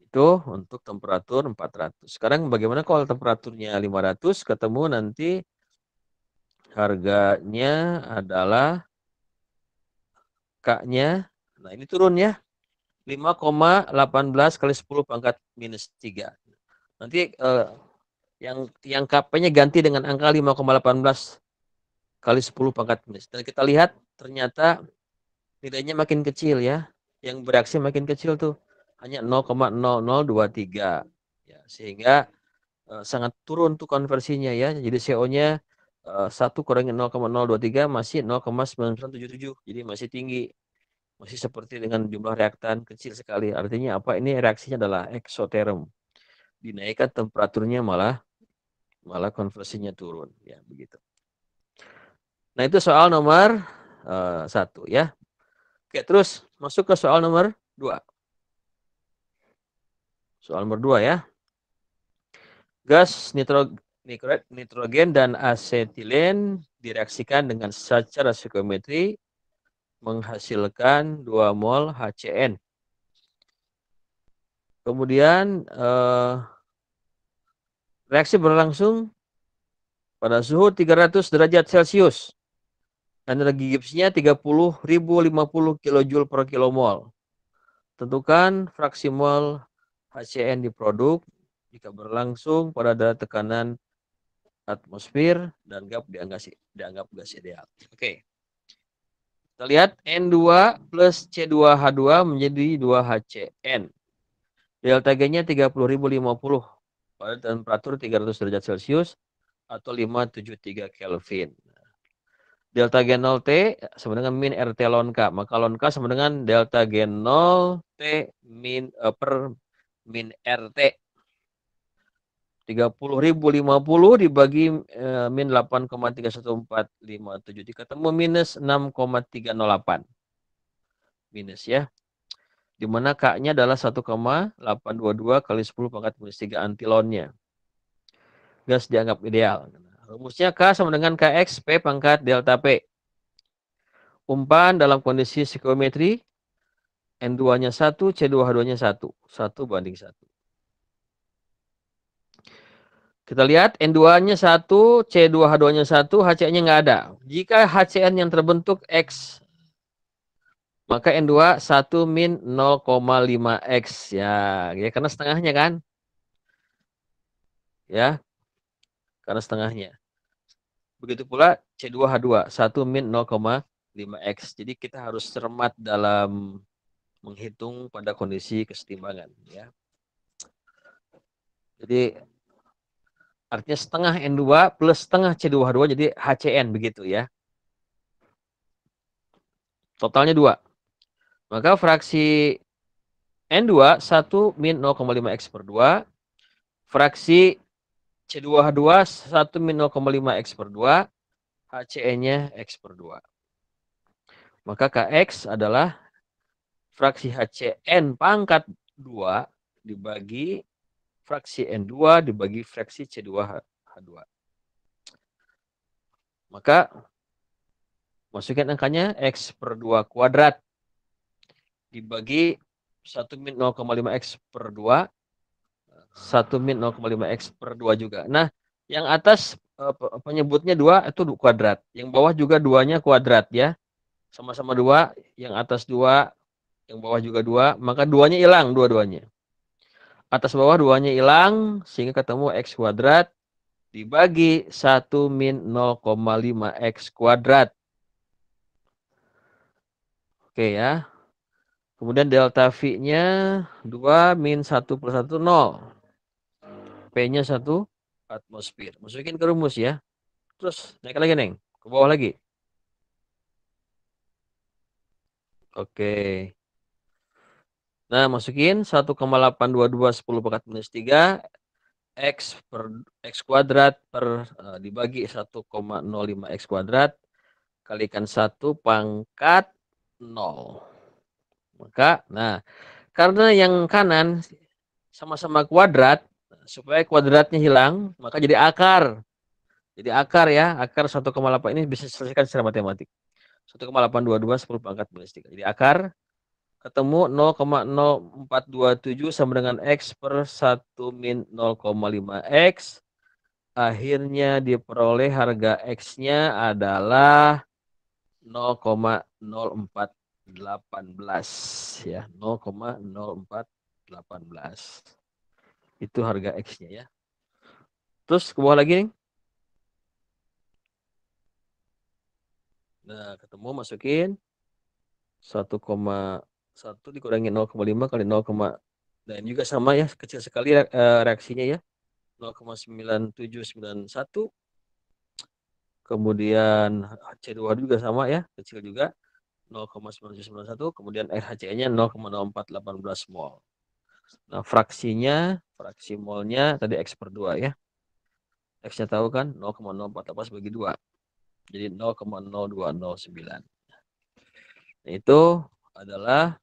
Itu untuk temperatur 400. Sekarang bagaimana kalau temperaturnya 500 ketemu nanti harganya adalah K-nya, nah ini turun ya, 5,18 kali 10 pangkat minus 3. Nanti yang KP-nya ganti dengan angka 5,18 kali 10 pangkat minus. Dan kita lihat ternyata nilainya makin kecil ya, yang bereaksi makin kecil tuh, hanya 0,0023. Ya, sehingga sangat turun tuh konversinya ya. Jadi CO-nya 1 kurangi 0,023 masih 0,9977. Jadi masih tinggi. Masih seperti dengan jumlah reaktan kecil sekali. Artinya apa? Ini reaksinya adalah eksoterm. Dinaikkan temperaturnya malah konversinya turun ya begitu. Nah, itu soal nomor 1 ya. Oke, terus masuk ke soal nomor 2. Soal nomor 2 ya. Gas nitrogen dan asetilen direaksikan dengan secara stoikiometri menghasilkan 2 mol HCN. Kemudian reaksi berlangsung pada suhu 300 derajat Celcius. Energi Gibbsnya 30.050 kJ per kilomol. Tentukan fraksi mol HCN di produk jika berlangsung pada tekanan atmosfer dan gap dianggap gas ideal. Oke. Kita lihat N2 plus C2H2 menjadi 2HCN. Delta G-nya 30.050 pada temperatur 300 derajat Celcius atau 573 Kelvin. Delta G0T sama dengan min RT ln K. Maka ln K sama dengan delta G0T per min RT. 30.050 dibagi min 8,31457. Ketemu minus 6,308. Minus ya. Di mana K-nya adalah 1,822 kali 10 pangkat minus 3 antilonnya. Gas dianggap ideal. Rumusnya K sama dengan KX P pangkat delta P. Umpan dalam kondisi stoikiometri N2-nya 1, C2H2-nya 1. 1 banding 1. Kita lihat N2-nya 1, C2H2-nya 1, HCN-nya nggak ada. Jika HCN yang terbentuk X, maka N2 1 min 0,5X. Ya, karena setengahnya kan? Ya, karena setengahnya. Begitu pula C2H2, 1 min 0,5X. Jadi kita harus cermat dalam menghitung pada kondisi kesetimbangan. Ya. Jadi artinya setengah N2 plus setengah C2H2 jadi HCN begitu ya. Totalnya 2. Maka fraksi N2 1 min 0,5X per 2. Fraksi C2H2 1 min 0,5X per 2. HCN-nya X per 2. Maka KX adalah fraksi HCN pangkat 2 dibagi fraksi N2 dibagi fraksi C2H2. Maka masukkan angkanya X per 2 kuadrat dibagi 1 min 0,5X per 2. 1 min 0,5X per 2 juga. Nah, yang atas penyebutnya 2 itu kuadrat. Yang bawah juga 2-nya kuadrat ya. Sama-sama 2, yang atas 2, yang bawah juga 2, maka 2-nya hilang dua-duanya. Atas bawah 2-nya hilang sehingga ketemu X kuadrat dibagi 1 min 0,5X kuadrat. Oke ya. Kemudian delta V-nya 2 min 1 plus 1, 0. P-nya 1 atmosfer. Masukin ke rumus ya. Terus naik lagi, Neng. Ke bawah lagi. Oke. Nah, masukin 1,822 10 pangkat minus 3 X kuadrat per dibagi 1,05 X kuadrat kalikan 1 pangkat 0. Maka, nah, karena yang kanan sama-sama kuadrat, supaya kuadratnya hilang, maka jadi akar. Jadi akar ya, akar 1,8 ini bisa diselesaikan secara matematik. 1,822 10 pangkat minus 3. Jadi akar ketemu 0,0427 sama dengan X per 1 min 0,5X. Akhirnya diperoleh harga X-nya adalah 0,0418 ya, 0,0418. Itu harga X-nya ya. Terus ke bawah lagi nih. Nah, ketemu masukin 1,1 dikurangi 0,5 kali 0,05 Dan juga sama ya, kecil sekali reaksinya ya. 0,9791. Kemudian C2 juga sama ya, kecil juga 0,9791. Kemudian RHCl-nya 0,0418 mol. Nah, fraksinya, fraksi molnya tadi X/2 ya. X-nya tahu kan 0,048 bagi 2. Jadi 0,0209. Nah, itu adalah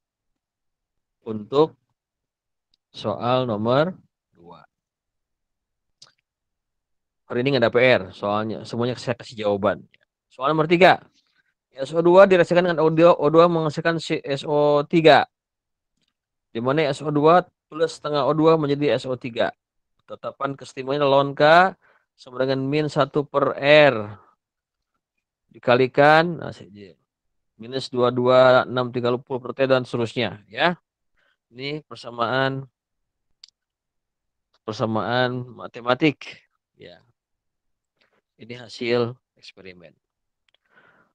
untuk soal nomor 2. Hari ini nggak ada PR, soalnya semuanya saya kasih jawaban. Soal nomor 3. SO2 direaksikan dengan O2 menghasilkan SO3. Di mana SO2 plus setengah O2 menjadi SO3. Tetapan kesetimbangannya ln K sama dengan min 1 per R. Dikalikan, nah, minus 22630 per T dan seterusnya. Ya. Ini persamaan matematik. Ya. Ini hasil eksperimen.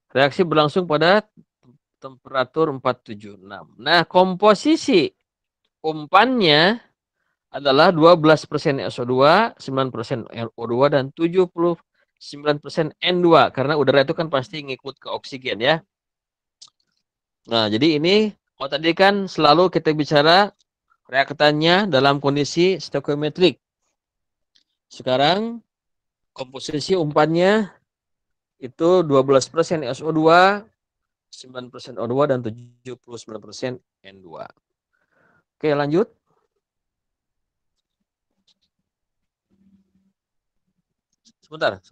Reaksi berlangsung pada temperatur 476. Nah, komposisi umpannya adalah 12% SO2, 9% O2, dan 79% N2. Karena udara itu kan pasti ngikut ke oksigen ya. Nah, jadi ini, kalau tadi kan selalu kita bicara reaktannya dalam kondisi stoikiometrik. Sekarang komposisi umpannya itu 12% SO2, 9% O2, dan 79% N2. Oke, lanjut. Sebentar.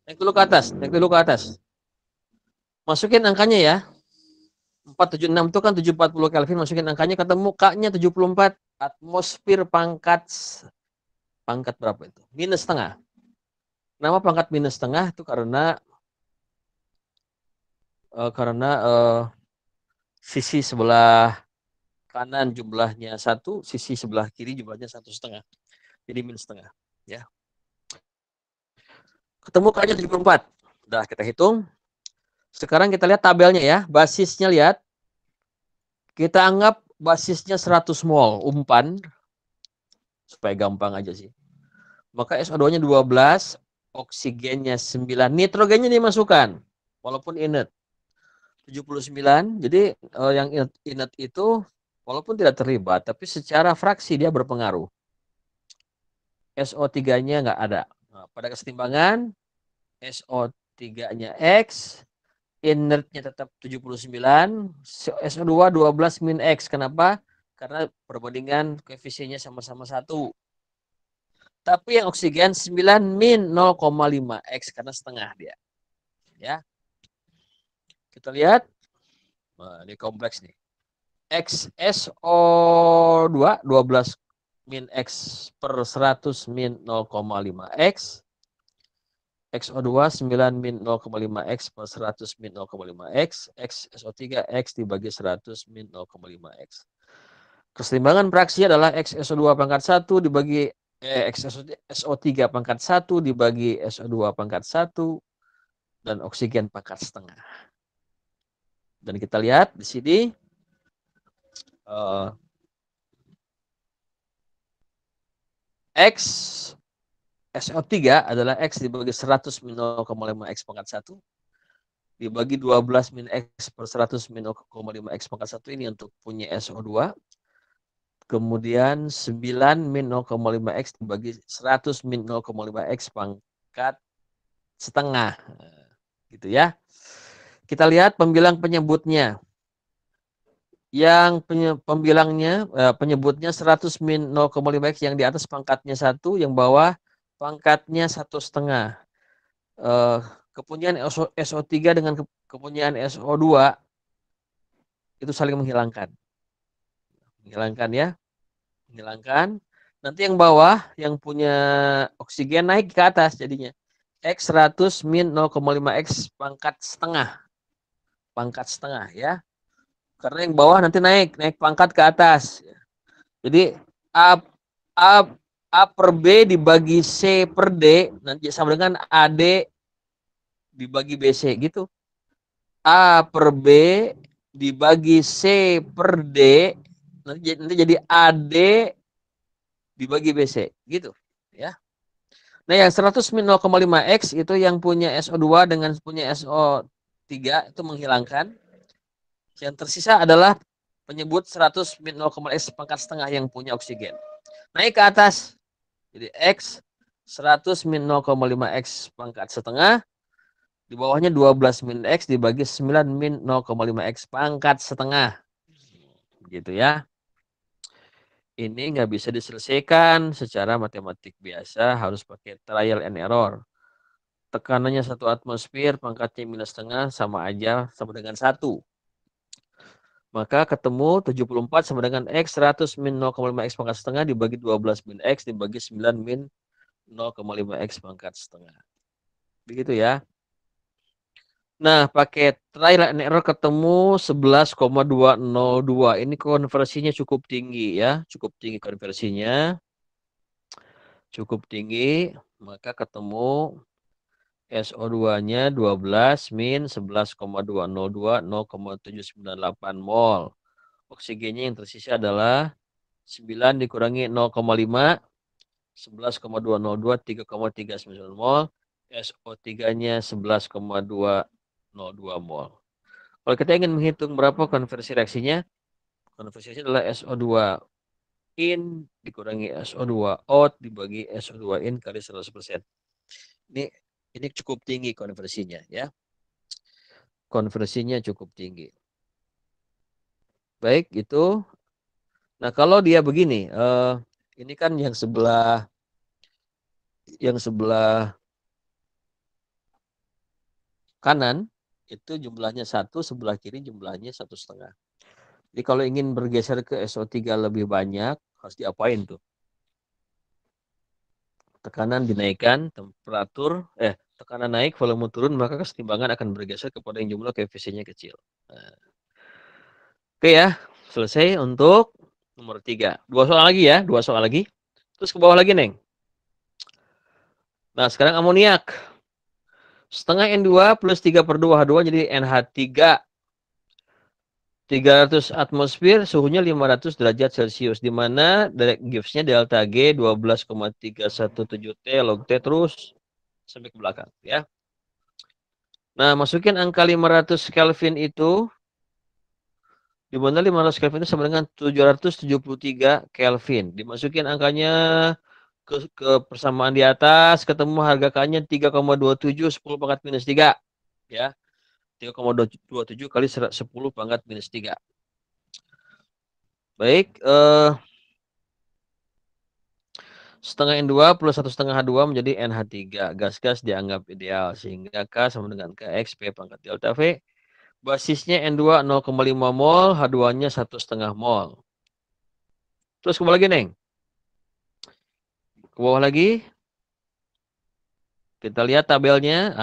Naik dulu ke atas. Masukin angkanya ya. 476 itu kan 740 Kelvin, masukin angkanya, ketemu K-nya 74 atmosfer pangkat berapa itu? Minus setengah. Kenapa pangkat minus setengah? Itu karena sisi sebelah kanan jumlahnya 1, sisi sebelah kiri jumlahnya 1,5. Jadi minus setengah. Ya. Ketemu K-nya 74. Udah kita hitung. Sekarang kita lihat tabelnya ya. Basisnya lihat. Kita anggap basisnya 100 mol umpan. Supaya gampang aja sih. Maka SO2-nya 12, oksigennya 9, nitrogennya dimasukkan. Walaupun inert. 79. Jadi yang inert itu walaupun tidak terlibat, tapi secara fraksi dia berpengaruh. SO3-nya nggak ada. Nah, pada kesetimbangan, SO3-nya X, inertnya tetap 79, SO2 12 min X. Kenapa? Karena perbandingan koefisiennya sama-sama 1. Tapi yang oksigen 9 min 0,5 X karena setengah dia. Ya. Kita lihat. Nah, ini kompleks nih. XSO2 12 min X per 100 min 0,5 X. XO2 9 min 0,5 X per 100 min 0,5 X. XSO3 X dibagi 100 min 0,5 X. Kesetimbangan fraksi adalah XSO2 pangkat 1 dibagi XSO3 pangkat 1 dibagi SO2 pangkat 1 dan oksigen pangkat setengah. Dan kita lihat di sini X SO3 adalah X dibagi 100 min 0,5 X pangkat 1 dibagi 12 min X per 100 min 0,5 X pangkat 1 ini untuk punya SO2. Kemudian 9 min 0,5 X dibagi 100 min 0,5 X pangkat setengah. Gitu ya. Kita lihat pembilang penyebutnya. Yang pembilangnya penyebutnya 100 min 0,5 X yang di atas pangkatnya 1, yang bawah pangkatnya 1,5. Kepunyaan SO3 dengan kepunyaan SO2 itu saling menghilangkan. Menghilangkan ya. Menghilangkan. Nanti yang bawah yang punya oksigen naik ke atas jadinya. X 100 min 0,5 X pangkat setengah. Pangkat setengah ya. Karena yang bawah nanti naik pangkat ke atas. Jadi A per B dibagi C per D nanti sama dengan AD dibagi BC gitu. A per B dibagi C per D Nanti jadi AD dibagi BC gitu ya. Nah, yang 100 min 0,5x itu yang punya SO2 dengan punya SO3 itu menghilangkan. Yang tersisa adalah penyebut 100 min 0,x pangkat setengah yang punya oksigen. Naik ke atas. Jadi X 100 min 0,5x pangkat setengah. Di bawahnya 12 min X dibagi 9 min 0,5x pangkat setengah. Gitu ya. Ini nggak bisa diselesaikan secara matematik biasa, harus pakai trial and error. Tekanannya 1 atmosfer, pangkatnya minus setengah, sama aja, sama dengan 1. Maka ketemu 74 sama dengan X 100 min 0,5X pangkat setengah dibagi 12 min X dibagi 9 min 0,5X pangkat setengah. Begitu ya. Nah, pakai trial and error ketemu 11,202. Ini konversinya cukup tinggi ya. Cukup tinggi konversinya. Cukup tinggi. Maka ketemu SO2-nya 12 min 11,202 0,798 mol. Oksigennya yang tersisa adalah 9 dikurangi 0,5 11,202 3,39 mol. SO3-nya 11,202 mol. Kalau kita ingin menghitung berapa konversi reaksinya, konversi reaksinya adalah SO2 in dikurangi SO2 out dibagi SO2 in kali 100%. Ini cukup tinggi konversinya ya. Konversinya cukup tinggi. Baik, itu. Nah, kalau dia begini, ini kan yang sebelah kanan itu jumlahnya 1, sebelah kiri jumlahnya 1,5. Jadi kalau ingin bergeser ke SO3 lebih banyak, harus diapain tuh? Tekanan dinaikkan, tekanan naik, volume turun, maka kesetimbangan akan bergeser kepada yang jumlah koefisiennya kecil. Nah. Oke ya, selesai untuk nomor 3. 2 soal lagi ya, 2 soal lagi. Terus ke bawah lagi, Neng. Nah, sekarang amoniak. Setengah N2 plus 3/2 H2 jadi NH3. 300 atmosfer, suhunya 500 derajat Celcius. Di mana direct Gibbs-nya delta G 12,317 T log T terus sampai ke belakang. Ya. Nah, masukin angka 500 Kelvin itu. Di mana 500 Kelvin itu sama dengan 773 Kelvin. Dimasukin angkanya ke persamaan di atas, ketemu harga K-nya 3,27 10 pangkat minus 3. Ya. 3,27 kali 10 pangkat minus 3. Baik. Setengah N2 plus 1,5 H2 menjadi NH3. Gas-gas dianggap ideal. Sehingga K sama dengan KXP pangkat delta V. Basisnya N2 0,5 mol, H2-nya 1,5 mol. Terus ke bawah lagi, Neng. Ke bawah lagi. Kita lihat tabelnya.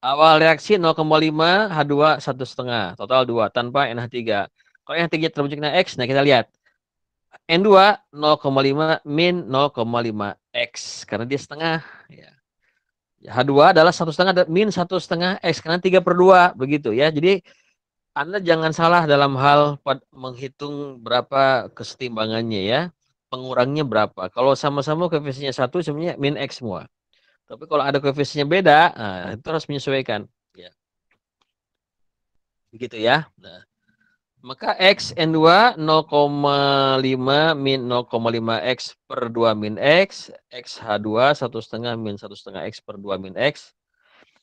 Awal reaksi 0,5, H2 1,5. Total 2 tanpa NH3. Kalau NH3 terbentuknya X, nah kita lihat. N2 0,5 min 0,5 X. Karena dia setengah. Ya. H2 adalah 1,5 min 1,5 X. Karena 3/2. Begitu ya. Jadi Anda jangan salah dalam hal menghitung berapa kesetimbangannya ya. Pengurangnya berapa. Kalau sama-sama koefisiennya 1 sebenarnya min X semua. Tapi kalau ada koefisiennya beda, nah, itu harus menyesuaikan. Ya. Begitu ya. Nah, maka X N2 0,5 min 0,5 X per 2 min X. X H2 1,5 min 1,5 X per 2 min X.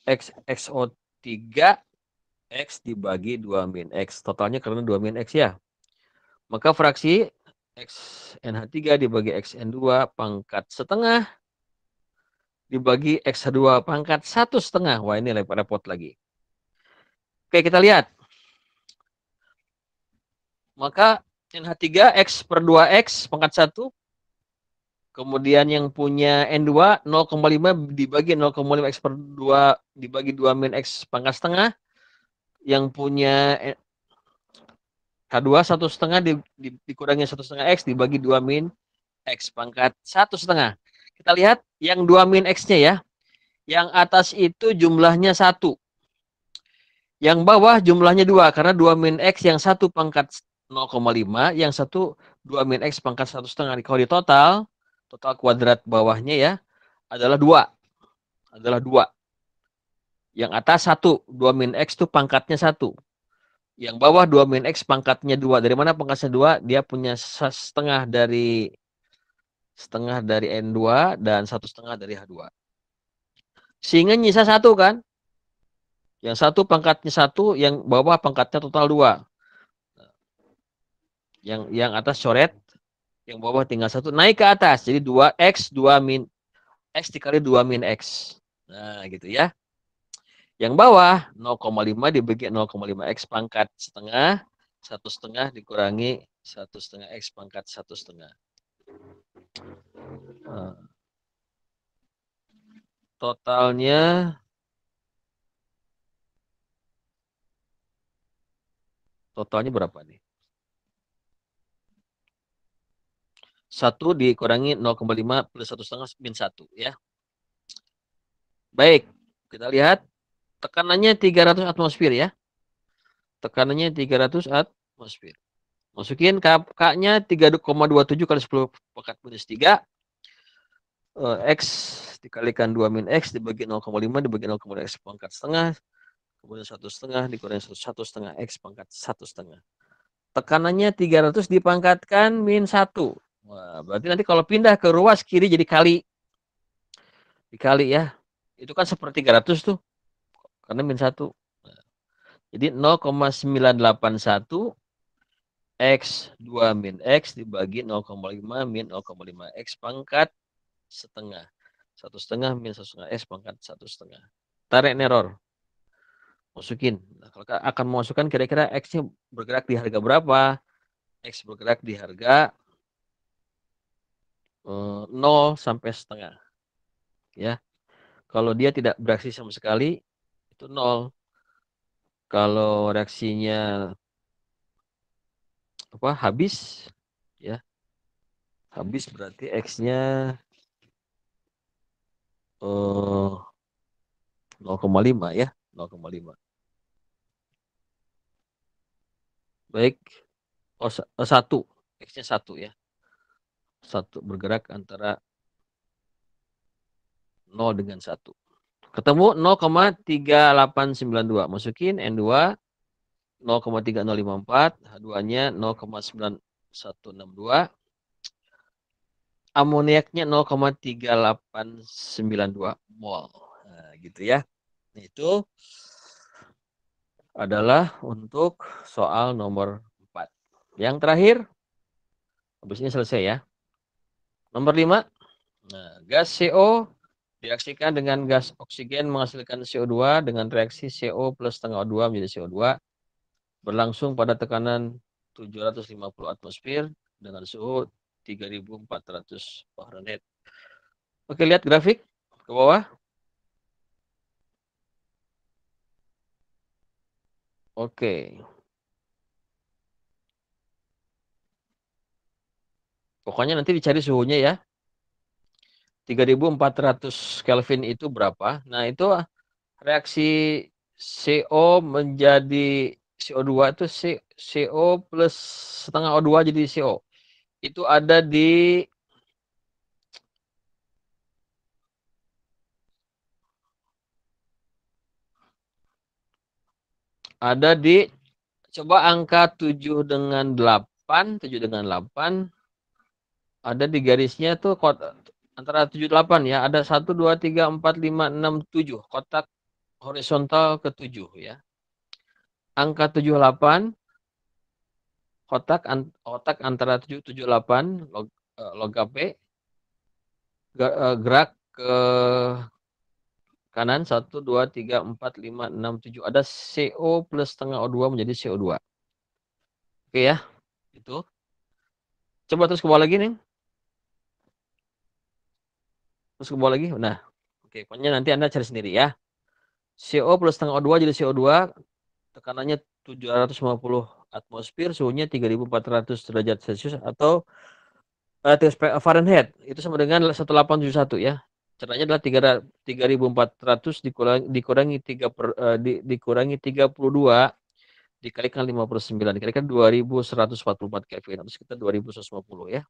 X XO3 X dibagi 2 min X. Totalnya karena 2 min X ya. Maka fraksi X NH3 dibagi X N2 pangkat setengah dibagi X2 pangkat 1,5. Wah, ini repot lagi. Oke, kita lihat. Maka NH3 X per 2X pangkat 1. Kemudian yang punya N2 0,5 dibagi 0,5 X per 2 dibagi 2 min X pangkat setengah. Yang punya H2 1,5 dikurangi 1,5 X dibagi 2 min X pangkat 1,5. Kita lihat yang 2 min X-nya ya. Yang atas itu jumlahnya 1. Yang bawah jumlahnya 2. Karena 2 min X yang 1 pangkat 0,5, yang satu 2 min X pangkat 1,5. Kalau di total kuadrat bawahnya ya adalah 2. Yang atas 1, 2 min X itu pangkatnya 1. Yang bawah 2 min X pangkatnya 2. Dari mana pangkatnya 2? Dia punya setengah dari N2 dan 1/2 dari H2. Sehingga nyisa 1 kan? Yang satu pangkatnya 1, yang bawah pangkatnya total 2. Yang atas coret, yang bawah tinggal 1, naik ke atas. Jadi 2X, 2 min X dikali 2 min X. Nah, gitu ya. Yang bawah 0,5 dibagi 0,5 X pangkat setengah, 1/2 dikurangi 1/2 X pangkat 1/2. Nah, totalnya berapa nih? 1 dikurangi 0,5 plus 1/2 min 1 ya. Baik, kita lihat tekanannya 300 atmosfer ya. Tekanannya 300 atmosfer. Masukin K-nya 3,27 kali 10 pangkat minus 3. X dikalikan 2 min X dibagi 0,5 dibagi 0,5 X pangkat setengah. Kemudian 1/2 dikurangi 1/2 X pangkat 1/2. Tekanannya 300 dipangkatkan min 1. Wah, berarti nanti kalau pindah ke ruas kiri jadi dikali ya. Itu kan 1/300 tuh. Karena min 1. Jadi 0,981 X 2 min X dibagi 0,5 min 0,5 X pangkat setengah. 1/2 min 1/2 X pangkat 1/2. Tarik error. Masukin. Nah, kalau akan memasukkan kira-kira X-nya bergerak di harga berapa? X bergerak di harga 0 sampai setengah. Ya. Kalau dia tidak bereaksi sama sekali, itu 0. Kalau reaksinya habis, ya. Habis berarti X-nya 0,5 ya. 0,5. Baik. 1. X-nya 1 ya. 1 bergerak antara 0 dengan 1. Ketemu 0,3892. Masukin N2 0,3054, H2-nya 0,9162. Amoniaknya 0,3892 mol. Nah, gitu ya. Itu adalah untuk soal nomor 4. Yang terakhir, habis ini selesai ya. Nomor 5. Nah, gas CO direaksikan dengan gas oksigen menghasilkan CO2 dengan reaksi CO plus setengah O2 menjadi CO2 berlangsung pada tekanan 750 atmosfer dengan suhu 3400 Fahrenheit. Oke, lihat grafik ke bawah. Oke. Pokoknya nanti dicari suhunya ya. 3400 Kelvin itu berapa? Nah, itu reaksi CO menjadi CO2 itu CO plus setengah O2 jadi CO. Itu ada di coba angka 7 dengan 8 ada di garisnya tuh antara 7 8 ya, ada 1 2 3 4 5 6 7 kotak horizontal ke 7 ya. Angka 78 kotak antara 7 8 log AP gerak ke kanan 1 2 3 4 5 6 7 ada CO plus setengah O2 menjadi CO2. Oke ya. Itu. Coba terus ke bawah lagi nih. Terus ke bawah lagi. Nah, oke, pokoknya nanti Anda cari sendiri ya. CO plus setengah O2 jadi CO2, tekanannya 750 atmosfer, suhunya 3400 derajat Celcius atau Fahrenheit. Itu sama dengan 1871 ya. Caranya adalah 3400 dikurangi 32 dikalikan 59, dikalikan 2144 Kelvin, atau sekitar 2150 ya.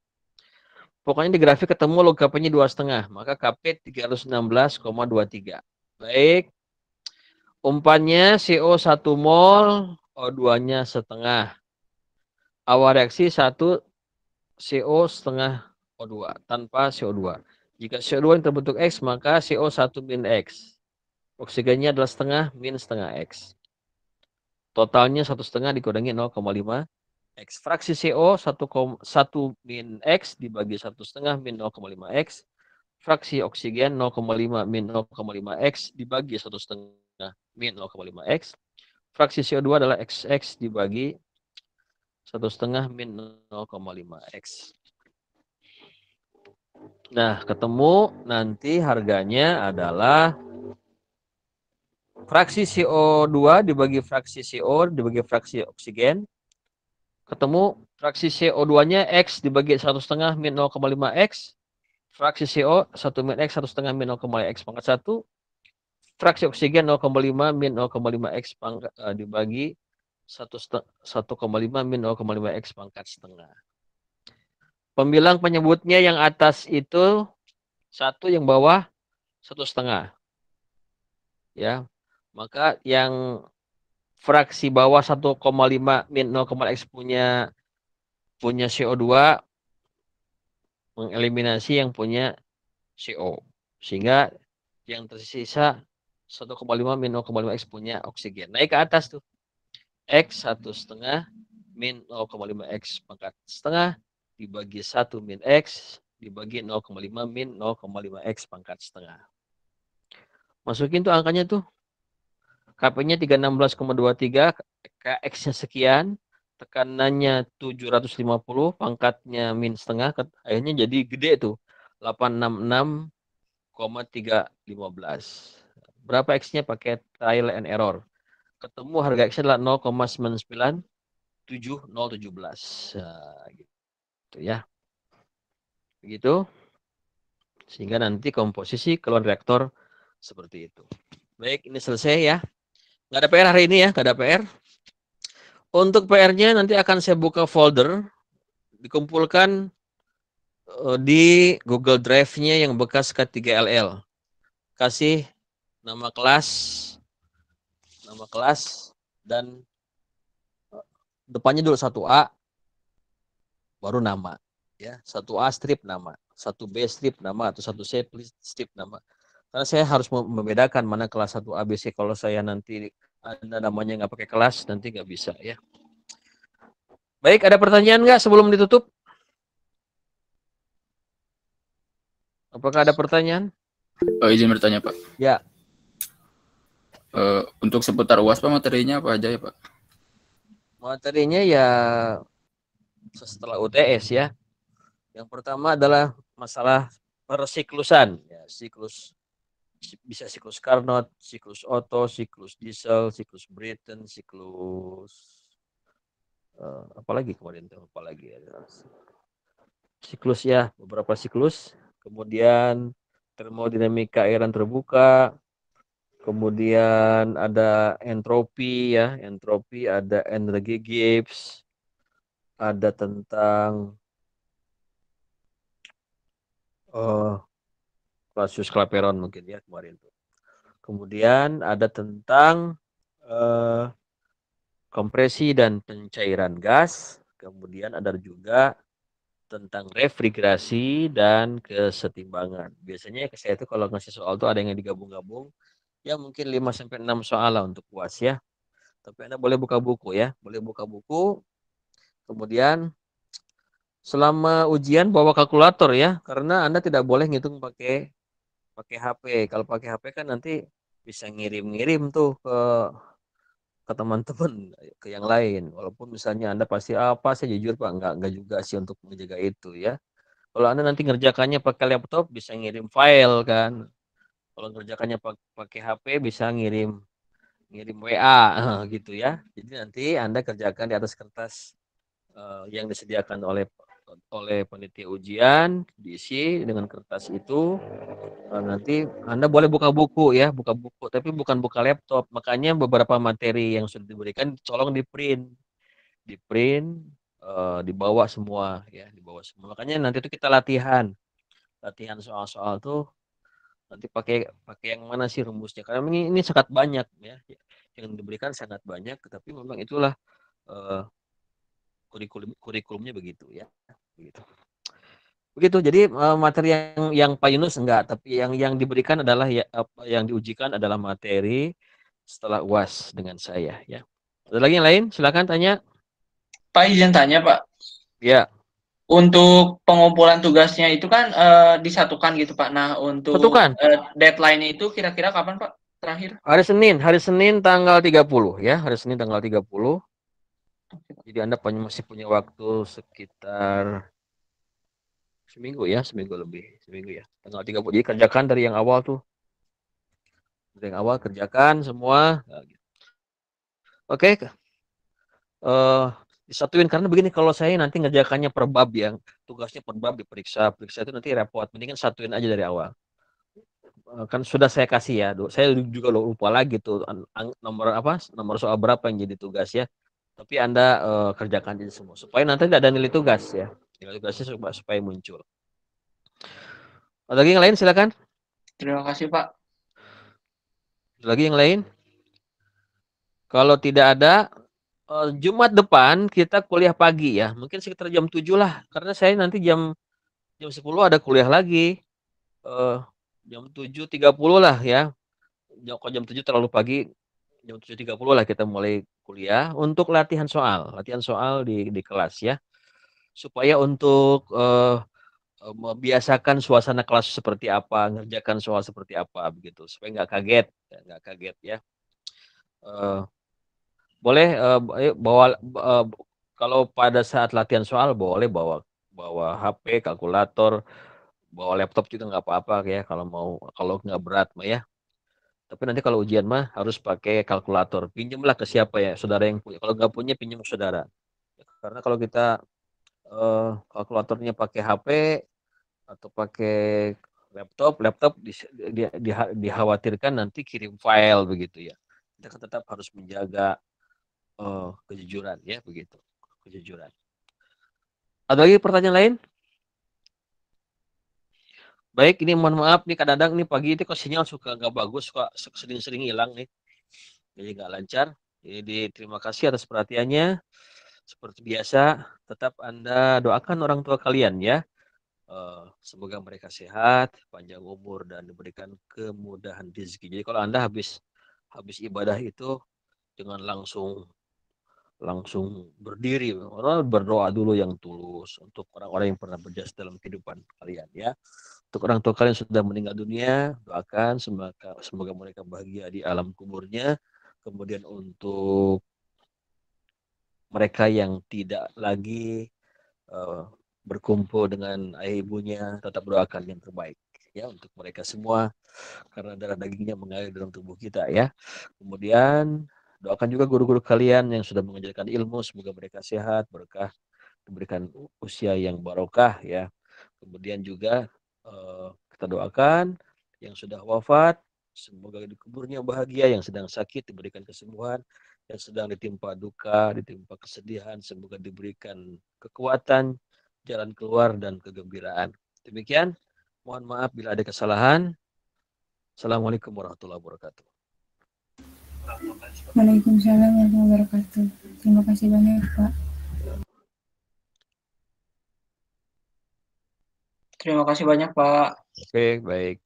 Pokoknya di grafik ketemu log KP-nya 2,5, maka KP 316,23. Baik, umpannya CO 1 mol, O2-nya setengah. Awal reaksi 1 CO setengah O2 tanpa CO2. Jika CO2 yang terbentuk X, maka CO1 min X. Oksigennya adalah setengah min setengah X. Totalnya 1,5 dikurangi 0,5 X. Fraksi CO 1 min X dibagi 1,5 min 0,5 X. Fraksi oksigen 0,5 min 0,5 X dibagi 1,5 min 0,5 X. Fraksi CO2 adalah XX dibagi 1,5 min 0,5 X. Nah, ketemu nanti harganya adalah fraksi CO2 dibagi fraksi CO dibagi fraksi oksigen. Ketemu fraksi CO2-nya X dibagi 1,5 min 0,5 X. Fraksi CO 1 min X 1,5 min 0,5 X pangkat 1. Fraksi oksigen 0,5 min 0,5 X dibagi 1,5 min 0,5 X pangkat setengah. Pembilang penyebutnya yang atas itu 1, yang bawah 1,5. Ya. Maka yang fraksi bawah 1,5 min 0,5 X punya CO2 mengeliminasi yang punya CO. Sehingga yang tersisa 1,5 min 0,5 X punya oksigen. Naik ke atas tuh. X 1,5 min 0,5 X pangkat setengah dibagi 1 min X dibagi 0,5 min 0,5 X pangkat setengah. Masukin tuh angkanya tuh. KP-nya 316,23, KX-nya sekian, tekanannya 750, pangkatnya min setengah, akhirnya jadi gede tuh. 866,315. Berapa X-nya pakai trial and error. Ketemu harga X-nya adalah 0,99717. Nah, gitu ya. Begitu. Sehingga nanti komposisi keluar reaktor seperti itu. Baik, ini selesai ya. Nggak ada PR hari ini ya, nggak ada PR. Untuk PR-nya nanti akan saya buka folder, dikumpulkan di Google Drive-nya yang bekas K3LL. Kasih nama kelas, dan depannya dulu 1A, baru nama. Ya, 1A strip nama, 1B strip nama, atau 1C strip nama. Karena saya harus membedakan mana kelas 1 ABC. Kalau saya nanti ada namanya nggak pakai kelas, nanti nggak bisa ya. Baik, ada pertanyaan nggak sebelum ditutup? Apakah ada pertanyaan?
Izin bertanya, Pak.
Ya.
Untuk seputar UAS, Pak, materinya apa aja ya, Pak?
Materinya ya setelah UTS ya. Yang pertama adalah masalah persiklusan. Ya, siklus, bisa siklus Carnot, siklus Otto, siklus Diesel, siklus Brayton, siklus apalagi kemarin tuh, apalagi ya. Siklus ya, beberapa siklus. Kemudian termodinamika airan terbuka. Kemudian ada entropi ya, entropi, ada energi Gibbs, ada tentang Clapeyron mungkin ya kemarin tuh. Kemudian ada tentang kompresi dan pencairan gas. Kemudian ada juga tentang refrigerasi dan kesetimbangan. Biasanya saya itu kalau ngasih soal tuh ada yang digabung-gabung. Ya mungkin 5-6 soal lah untuk UAS ya. Tapi Anda boleh buka buku ya. Boleh buka buku. Kemudian selama ujian bawa kalkulator ya. Karena Anda tidak boleh ngitung pakai HP. Kalau pakai HP kan nanti bisa ngirim-ngirim tuh ke teman-teman, ke yang lain. Walaupun misalnya Anda pasti apa, saya jujur Pak, enggak juga sih untuk menjaga itu ya. Kalau Anda nanti ngerjakannya pakai laptop bisa ngirim file kan. Kalau ngerjakannya pakai HP bisa ngirim WA gitu ya. Jadi nanti Anda kerjakan di atas kertas yang disediakan oleh oleh panitia ujian, diisi dengan kertas itu. Nanti Anda boleh buka buku ya, buka buku, tapi bukan buka laptop. Makanya beberapa materi yang sudah diberikan tolong di print, dibawa semua ya, dibawa semua. Makanya nanti itu kita latihan soal-soal tuh nanti pakai pakai yang mana sih rumusnya? Karena ini sangat banyak ya, yang diberikan sangat banyak, tapi memang itulah kurikulumnya begitu ya, begitu. Begitu. Jadi materi yang Pak Yunus enggak, tapi yang diberikan adalah yang diujikan adalah materi setelah UAS dengan saya ya. Ada lagi yang lain? Silakan tanya.
Pak, izin tanya, Pak.
Ya.
Untuk pengumpulan tugasnya itu kan disatukan gitu, Pak. Nah, untuk deadline-nya itu kira-kira kapan, Pak? Terakhir?
Hari Senin tanggal 30 ya, hari Senin tanggal 30. Jadi Anda masih punya waktu sekitar seminggu ya, seminggu ya. Tanggal 30. Jadi kerjakan dari yang awal tuh. Dari yang awal kerjakan semua. Oke. Disatuin karena begini, kalau saya nanti ngerjakannya per bab, yang tugasnya per bab diperiksa itu nanti repot. Mendingan satuin aja dari awal. Kan sudah saya kasih ya. Saya juga lupa lagi tuh nomor soal berapa yang jadi tugas ya. Tapi Anda kerjakan aja semua supaya nanti tidak ada nilai tugas ya. Nilai tugasnya supaya muncul. Ada lagi yang lain, silakan.
Terima kasih, Pak.
Ada lagi yang lain? Kalau tidak ada, Jumat depan kita kuliah pagi ya. Mungkin sekitar jam 7 lah. Karena saya nanti jam 10 ada kuliah lagi. Jam 7.30 lah ya. Kalau jam 7 terlalu pagi, jam 7.30 lah kita mulai kuliah untuk latihan soal di kelas ya. Supaya untuk membiasakan suasana kelas seperti apa, ngerjakan soal seperti apa begitu, supaya nggak kaget ya. Boleh bawa kalau pada saat latihan soal boleh bawa HP, kalkulator, bawa laptop juga nggak apa-apa ya, kalau nggak berat mah ya. Tapi nanti kalau ujian mah harus pakai kalkulator. Pinjamlah ke siapa ya, saudara yang punya. Kalau nggak punya, pinjam ke saudara. Karena kalau kita kalkulatornya pakai HP atau pakai laptop dikhawatirkan nanti kirim file begitu ya. Kita tetap harus menjaga kejujuran ya, begitu. Kejujuran. Ada lagi pertanyaan lain? Baik, ini mohon maaf nih, kadang-kadang nih pagi itu kok sinyal suka nggak bagus, suka sering-sering hilang nih. Jadi nggak lancar. Jadi terima kasih atas perhatiannya. Seperti biasa, tetap Anda doakan orang tua kalian ya. Semoga mereka sehat, panjang umur, dan diberikan kemudahan rezeki. Jadi kalau Anda habis ibadah itu jangan langsung berdiri, berdoa dulu yang tulus untuk orang-orang yang pernah berjasa dalam kehidupan kalian ya. Untuk orang tua kalian sudah meninggal dunia, doakan semoga mereka bahagia di alam kuburnya. Kemudian untuk mereka yang tidak lagi berkumpul dengan ayah ibunya, tetap doakan yang terbaik ya untuk mereka semua, karena darah dagingnya mengalir dalam tubuh kita ya. Kemudian doakan juga guru-guru kalian yang sudah mengajarkan ilmu, semoga mereka sehat, berkah, diberikan usia yang barokah ya. Kemudian juga kita doakan yang sudah wafat, semoga di kuburnya bahagia, yang sedang sakit diberikan kesembuhan, yang sedang ditimpa duka, ditimpa kesedihan, semoga diberikan kekuatan, jalan keluar, dan kegembiraan. Demikian, mohon maaf bila ada kesalahan. Assalamualaikum warahmatullahi wabarakatuh.
Waalaikumsalam warahmatullahi wabarakatuh. Terima kasih banyak, Pak.
Terima kasih banyak, Pak.
Oke, baik.